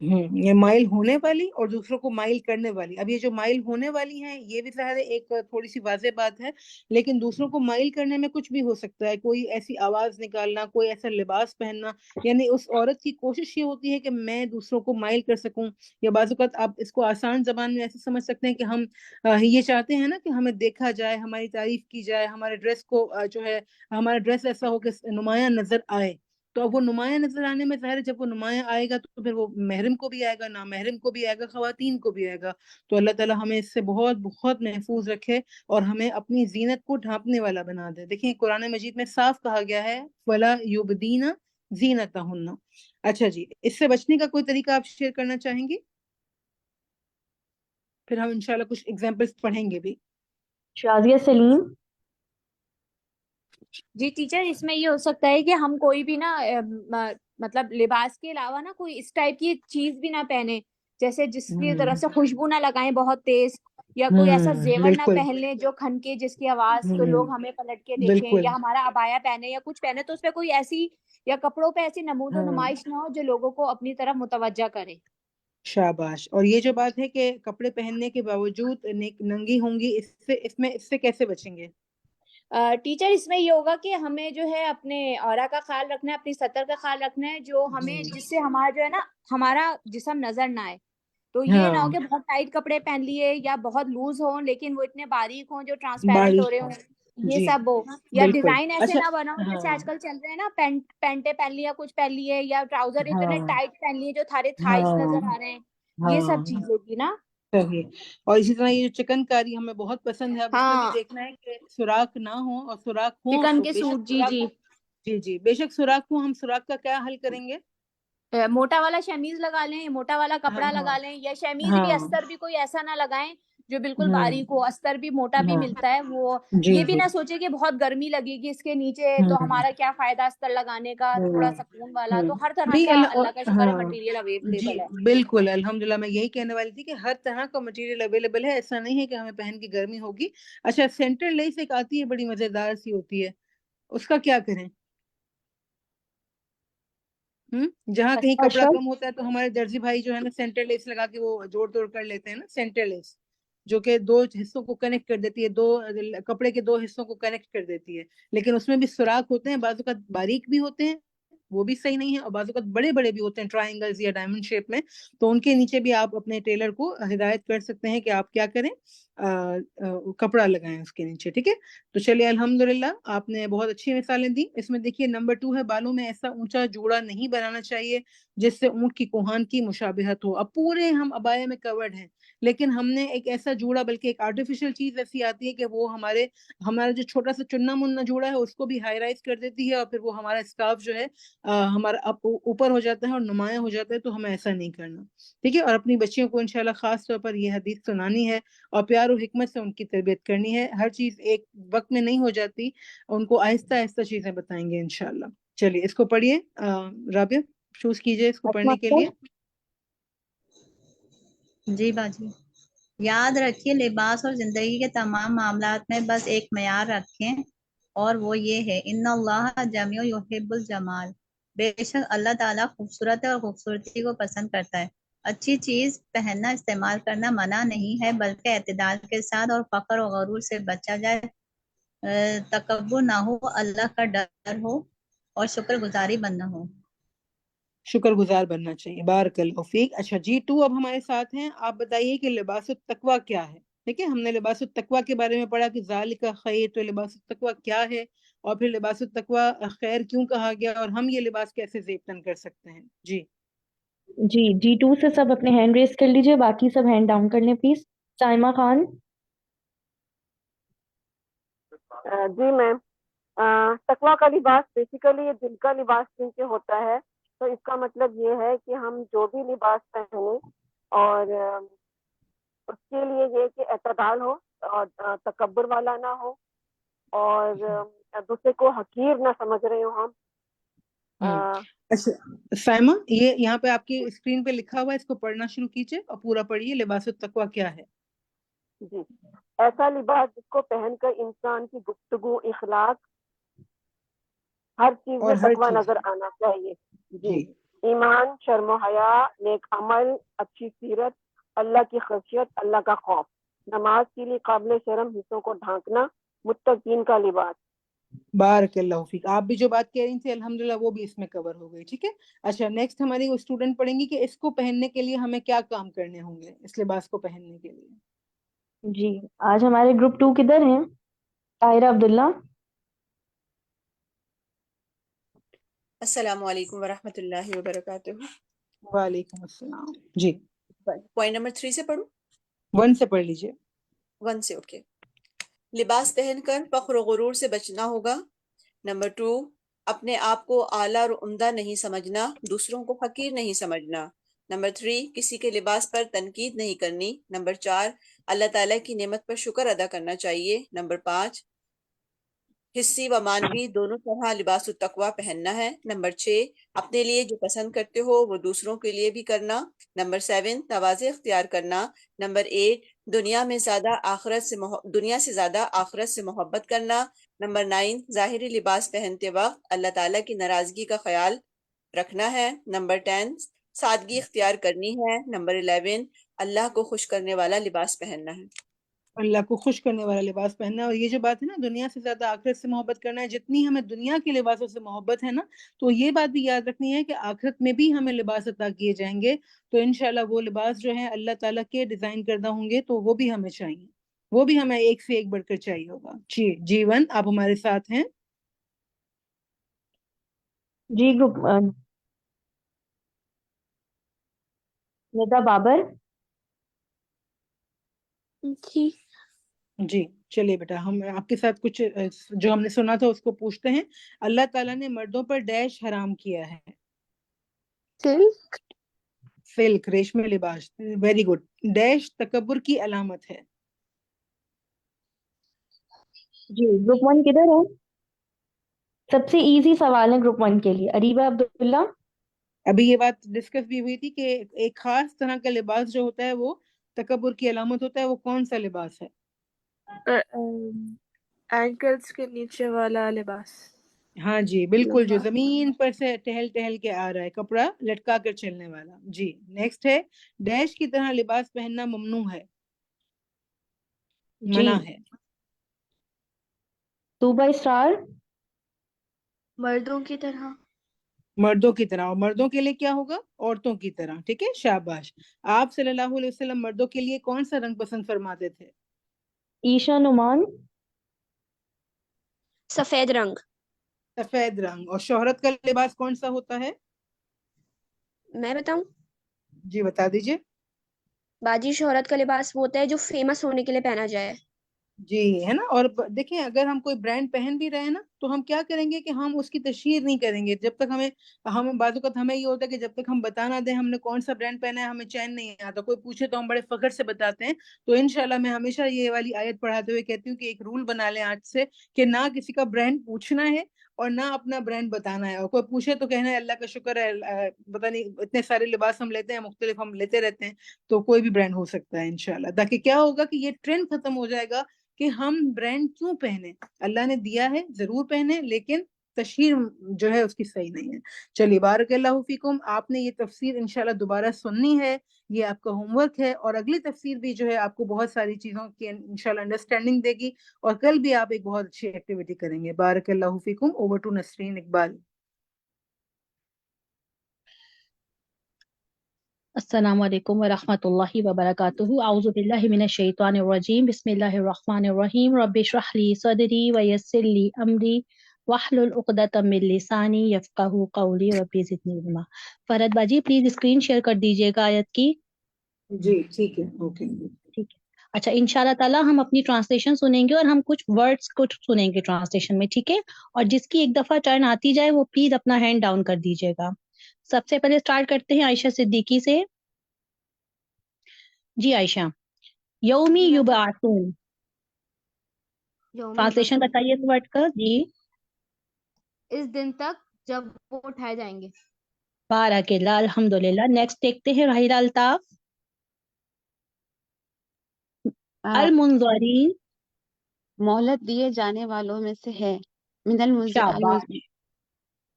یہ مائل ہونے والی اور دوسروں کو مائل کرنے والی. اب یہ جو مائل ہونے والی ہیں یہ بھی ظاہر ہے ایک تھوڑی سی واضح بات ہے، لیکن دوسروں کو مائل کرنے میں کچھ بھی ہو سکتا ہے. کوئی ایسی آواز نکالنا، کوئی ایسا لباس پہننا، یعنی اس عورت کی کوشش یہ ہوتی ہے کہ میں دوسروں کو مائل کر سکوں. یا بعض اوقات آپ اس کو آسان زبان میں ایسے سمجھ سکتے ہیں کہ ہم یہ چاہتے ہیں نا کہ ہمیں دیکھا جائے، ہماری تعریف کی جائے، ہمارے ڈریس کو جو ہے ہمارا ڈریس ایسا ہو کہ نمایاں نظر آئے. تو اب وہ نمایاں نظر آنے میں ظاہر ہے جب وہ نمایاں آئے گا تو پھر وہ محرم کو بھی آئے گا، نامحرم کو بھی آئے گا، خواتین کو بھی آئے گا. تو اللہ تعالیٰ ہمیں اس سے بہت بہت محفوظ رکھے اور ہمیں اپنی زینت کو ڈھانپنے والا بنا دے. دیکھیں قرآن مجید میں صاف کہا گیا ہے وَلَا يُبْدِينَ زِينَتَهُنَّ. اچھا جی، اس سے بچنے کا کوئی طریقہ آپ شیئر کرنا چاہیں گی؟ پھر ہم انشاءاللہ کچھ ایگزامپلس پڑھیں گے بھی. شازیہ سلیم. جی ٹیچر، اس میں یہ ہو سکتا ہے کہ ہم کوئی بھی نا مطلب لباس کے علاوہ نا کوئی اس ٹائپ کی چیز بھی نہ پہنے، جیسے جس کی طرف سے خوشبو نہ لگائیں بہت تیز، یا کوئی ایسا زیور نہ بالکل پہن لیں جو کھنکے، جس کی آواز تو لوگ ہمیں پلٹ کے دیکھیں، بالکل یا ہمارا عبایا پہنے یا کچھ پہنے تو اس پہ کوئی ایسی، یا کپڑوں پہ ایسی نمود و نمائش نہ ہو جو لوگوں کو اپنی طرف متوجہ کرے. شاباش. اور یہ جو بات ہے کہ کپڑے پہننے کے باوجود ننگی ہوں گی، اس سے کیسے بچیں گے؟ ٹیچر، اس میں یہ ہوگا کہ ہمیں جو ہے اپنے اورا کا خیال رکھنا ہے، اپنی سطر کا خیال رکھنا ہے، جو ہمیں جس سے ہمارا جو ہے نا ہمارا جسم نظر نہ آئے. تو یہ نہ ہو کہ بہت ٹائٹ کپڑے پہن لیے یا بہت لوز ہوں لیکن وہ اتنے باریک ہوں جو ٹرانسپیرنٹ ہو باریک رہے ہوں. ہوں، یہ جی سب ہو. یا بالکل. ڈیزائن ایسے اچھا نہ بنا ہو جیسے آج کل چل رہے ہیں نا، پینٹیں پہن لیا، کچھ پہن لیے، یا ٹراؤزر اتنے ٹائٹ پہن لیے جو سارے تھائز نظر آ رہے ہیں. یہ سب چیزیں کی نا. صحیح. اور اسی طرح یہ جو چکن کاری ہمیں بہت پسند ہے، اب اس میں بھی ہاں، دیکھنا ہے کہ سوراخ نہ ہو، اور سوراخ ہوں چکن تو کے بے شک سوٹ. جی سوراخ جی. ہو. جی جی بے شک سوراخ ہوں. ہم سوراخ کا کیا حل کریں گے؟ موٹا والا شمیز لگا لیں، موٹا والا ہاں کپڑا ہاں لگا لیں، یا شمیز بھی ہاں استر بھی کوئی ایسا نہ لگائیں جو بالکل ہوں باریک ہو. استر بھی موٹا بھی ہاں ملتا ہے. وہ جی یہ بھی جی نہ سوچے کہ بہت گرمی لگے گی اس کے نیچے تو ہوں ہمارا کیا فائدہ استر لگانے کا، تھوڑا ہوں سکون والا. ہوں تو ہر طرح نہیں کا اللہ کا شکر ہے ہاں مٹیریل جی اویلیبل ہے. بالکل الحمدللہ. میں یہی کہنے والی تھی کہ ہر طرح کا مٹیریل اویلیبل ہے، ایسا نہیں ہے کہ ہمیں پہن کی گرمی ہوگی. اچھا، سینٹر لیس ایک آتی ہے بڑی مزیدار سی ہوتی ہے، اس کا کیا کریں؟ جہاں کہیں کپڑا اشرف. کم ہوتا ہے تو ہمارے درزی بھائی جو ہے نا سینٹر لیس لگا کے وہ جوڑ توڑ کر لیتے ہیں نا. سینٹر لیس جو کہ دو حصوں کو کنیکٹ کر دیتی ہے، دو کپڑے کے دو حصوں کو کنیکٹ کر دیتی ہے، لیکن اس میں بھی سوراخ ہوتے ہیں، بعض اوقات باریک بھی ہوتے ہیں، وہ بھی صحیح نہیں ہے، اور بعض اوقات بڑے بڑے بھی ہوتے ہیں ٹرائنگلز یا ڈائمنڈ شیپ میں. تو ان کے نیچے بھی آپ اپنے ٹیلر کو ہدایت کر سکتے ہیں کہ آپ کیا کریں، کپڑا لگائیں اس کے نیچے. ٹھیک ہے. تو چلیے الحمدللہ آپ نے بہت اچھی مثالیں دی. اس میں دیکھیے نمبر 2 ہے بالوں میں ایسا اونچا جوڑا نہیں بنانا چاہیے جس سے اونٹ کی کوہان کی مشابہت ہو. اب پورے ہم عبایا میں کورڈ ہیں لیکن ہم نے ایک ایسا جوڑا، بلکہ ایک آرٹیفیشل چیز ایسی آتی ہے کہ وہ ہمارا جو چھوٹا سا چننا مننا جوڑا ہے اس کو بھی ہائی رائز کر دیتی ہے، اور پھر وہ ہمارا اسکارف جو ہے ہمارا اوپر ہو جاتا ہے اور نمایاں ہو جاتا ہے. تو ہمیں ایسا نہیں کرنا. ٹھیک ہے. اور اپنی بچیوں کو انشاءاللہ خاص طور پر یہ حدیث سنانی ہے اور پیار و حکمت سے ان کی تربیت کرنی ہے. ہر چیز ایک وقت میں نہیں ہو جاتی، ان کو آہستہ آہستہ چیزیں بتائیں گے انشاءاللہ. چلیے اس کو پڑھیے. رابعہ چوز کیجئے اس کو پڑھنے کے لیے. جی باجی. یاد رکھیے لباس اور زندگی کے تمام معاملات میں بس ایک معیار رکھیں، اور وہ یہ ہے ان اللہ جمیع یحب الجمال. بے شک اللہ تعالیٰ خوبصورت ہے اور خوبصورتی کو پسند کرتا ہے. اچھی چیز پہننا استعمال کرنا منع نہیں ہے، بلکہ اعتدال کے ساتھ اور فخر و غرور سے بچا جائے. تکبر نہ ہو، اللہ کا ڈر ہو اور شکر گزاری بننا ہو. شکر گزار بننا چاہیے. بارک اللہ فیک. اچھا جی 2 اب ہمارے ساتھ ہیں. آپ بتائیے کہ لباس التقویٰ کیا ہے؟ ٹھیک ہے. ہم نے لباس التقویٰ کے بارے میں پڑھا کہ ذالک خیر. تو لباس التقویٰ کیا ہے، اور پھر لباس التقویٰ خیر کیوں کہا گیا، اور ہم یہ لباس کیسے زیبتن کر سکتے ہیں. جی جی G2 سے سب اپنے ہینڈ ریز کر لیجئے، باقی سب ہینڈ ڈاؤن کر لیں پلیز. سائمہ خان. جی میم. تقویٰ کا لباس بیسیکلی یہ دل کا لباس کیونکہ ہوتا ہے، تو اس کا مطلب یہ ہے کہ ہم جو بھی لباس پہنیں اور اس کے لیے یہ کہ اعتدال ہو اور تکبر والا نہ ہو، اور دوسرے کو حقیر نہ سمجھ رہے ہو ہم. اچھا سائمہ، یہ یہاں پہ آپ کی اسکرین پہ لکھا ہوا ہے، اس کو پڑھنا شروع کیجئے اور پورا پڑھیے. لباس التقویٰ کیا ہے؟ جی ایسا لباس جس کو پہن کر انسان کی گفتگو، اخلاق، ہر چیز اور میں ہر تقویٰ چیز نظر آنا چاہیے. جی ایمان، شرم و حیا، نیک عمل، اچھی سیرت، اللہ کی خشیت، اللہ کا خوف، نماز کے لیے قابل شرم حصوں کو ڈھانکنا، متقین کا لباس۔ بارک اللہ فیک. آپ بھی جو بات کہہ رہی تھی الحمدللہ وہ بھی اس میں کور ہو گئی. ٹھیک ہے. اچھا نیکسٹ ہماری اسٹوڈنٹ پڑھیں گی کہ اس کو پہننے کے لیے ہمیں کیا کام کرنے ہوں گے، اس لباس کو پہننے کے لیے. جی آج ہمارے گروپ 2 کدھر ہیں؟ طاہرہ عبداللہ. السلام علیکم ورحمۃ اللہ وبرکاتہ. وعلیکم السلام. جی پوائنٹ نمبر 3 سے پڑھوں؟ 1 سے پڑھ لیجئے. 1 سے اوکے. لباس پہن کر فخر و غرور سے بچنا ہوگا. نمبر 2، اپنے آپ کو اعلیٰ اور عمدہ نہیں سمجھنا، دوسروں کو حقیر نہیں سمجھنا. نمبر 3، کسی کے لباس پر تنقید نہیں کرنی. نمبر 4، اللہ تعالیٰ کی نعمت پر شکر ادا کرنا چاہیے. نمبر 5، حصی و مانوی دونوں طرح لباس التقوی پہننا ہے. نمبر 6، اپنے لیے جو پسند کرتے ہو وہ دوسروں کے لیے بھی کرنا. نمبر 7، تواضع اختیار کرنا. نمبر 8، دنیا سے زیادہ آخرت سے محبت کرنا. نمبر 9، ظاہری لباس پہنتے وقت اللہ تعالیٰ کی ناراضگی کا خیال رکھنا ہے. نمبر 10، سادگی اختیار کرنی ہے. نمبر 11، اللہ کو خوش کرنے والا لباس پہننا ہے. اللہ کو خوش کرنے والا لباس پہننا ہے. اور یہ جو بات ہے نا دنیا سے زیادہ آخرت سے محبت کرنا ہے، جتنی ہمیں دنیا کے لباسوں سے محبت ہے نا تو یہ بات بھی یاد رکھنی ہے کہ آخرت میں بھی ہمیں لباس عطا کیے جائیں گے. تو انشاءاللہ وہ لباس جو ہیں اللہ تعالیٰ کے ڈیزائن کردہ ہوں گے تو وہ بھی ہمیں چاہیے، وہ بھی ہمیں ایک سے ایک بڑھ کر چاہیے ہوگا. جی جیون آپ ہمارے ساتھ ہیں. جی گروپ ندا بابر. جی جی چلیے بیٹا، ہم آپ کے ساتھ کچھ جو ہم نے سنا تھا اس کو پوچھتے ہیں. اللہ تعالیٰ نے مردوں پر ڈیش حرام کیا ہے. سلک. سلک، ریشمی لباس. Very good. ڈیش تکبر کی علامت ہے. جی گروپ 1 کدھر ہے؟ سب سے ایزی سوال ہے گروپ 1 کے لیے. اریبہ عبداللہ. ابھی یہ بات ڈسکس بھی ہوئی تھی کہ ایک خاص طرح کا لباس جو ہوتا ہے وہ تکبر کی علامت ہوتا ہے. وہ کون سا لباس ہے؟ اینکلز کے نیچے والا لباس. ہاں جی بالکل، جو زمین پر سے ٹہل ٹہل کے آ رہا ہے، کپڑا لٹکا کر چلنے والا. جی نیکسٹ ہے، ڈیش کی طرح لباس پہننا ممنوع ہے، منع ہے. طوبہ اسرار. مردوں کی طرح. مردوں کی طرح. اور مردوں کے لیے کیا ہوگا؟ عورتوں کی طرح. ٹھیک ہے، شاباش. آپ صلی اللہ علیہ وسلم مردوں کے لیے کون سا رنگ پسند فرماتے تھے؟ عیشا نعمان. سفید رنگ. سفید رنگ. اور شہرت کا لباس کون سا ہوتا ہے؟ میں بتاؤں؟ جی بتا دیجئے. باجی شہرت کا لباس وہ ہوتا ہے جو فیمس ہونے کے لیے پہنا جائے. جی ہے نا. اور دیکھیں اگر ہم کوئی برانڈ پہن بھی رہے ہیں نا تو ہم کیا کریں گے کہ ہم اس کی تشہیر نہیں کریں گے جب تک ہمیں بعض اوقات ہمیں یہ ہوتا ہے کہ جب تک ہم بتا نہ دیں ہم نے کون سا برانڈ پہنا ہے ہمیں چین نہیں آتا. کوئی پوچھے تو ہم بڑے فخر سے بتاتے ہیں. تو انشاءاللہ میں ہمیشہ یہ والی آیت پڑھاتے ہوئے کہتی ہوں کہ ایک رول بنا لیں آج سے کہ نہ کسی کا برانڈ پوچھنا ہے اور نہ اپنا برانڈ بتانا ہے. اور کوئی پوچھے تو کہنا ہے اللہ کا شکر ہے، پتہ نہیں اتنے سارے لباس ہم لیتے ہیں، مختلف ہم لیتے رہتے ہیں، تو کوئی بھی برانڈ ہو سکتا ہے انشاءاللہ. تاکہ کیا ہوگا کہ یہ ٹرینڈ ختم ہو جائے گا کہ ہم برانڈ کیوں پہنے. اللہ نے دیا ہے ضرور پہنے، لیکن تشہیر جو ہے اس کی صحیح نہیں ہے. چلیے بارک اللہ فیکم. آپ نے یہ تفسیر انشاءاللہ دوبارہ سننی ہے، یہ آپ کا ہوم ورک ہے. اور اگلی تفسیر بھی جو ہے آپ کو بہت ساری چیزوں کی انشاءاللہ انڈرسٹینڈنگ دے گی، اور کل بھی آپ ایک بہت اچھی ایکٹیویٹی کریں گے. بارک اللہ فیکم. Over to Nasreen Iqbal. السلام علیکم ورحمۃ اللہ وبرکاتہ. اعوذ باللہ من الشیطان الرجیم. بسم اللہ الرحمن الرحیم. رب اشرح لی صدری ویسر لی امری واحلل عقدۃ من لسانی یفقہوا قولی. رب زدنی علما. فرحت باجی پلیز اسکرین شیئر کر دیجیے گا آیت کی. جی ٹھیک ہے، اوکے. ٹھیک ہے. اچھا انشاءاللہ تعالیٰ ہم اپنی ٹرانسلیشن سنیں گے اور ہم کچھ ورڈز کچھ سنیں گے ٹرانسلیشن میں. ٹھیک ہے. اور جس کی ایک دفعہ ٹرن آتی جائے وہ پلیز اپنا ہینڈ ڈاؤن کر دیجیے گا. سب سے پہلے سٹارٹ کرتے ہیں عائشہ صدیقی سے. جی عائشہ. یومی جی میں یبعثون. یوم ٹرانسلیشن یبعثون، بتائیے اس ورڈ کا. جی اس دن تک جب وہ اٹھائے جائیں گے. بارک اللہ. الحمدللہ. نیکسٹ دیکھتے ہیں راہیلہ الطاف. المنظرین. مہلت دیے جانے والوں میں سے ہے. من شاباش.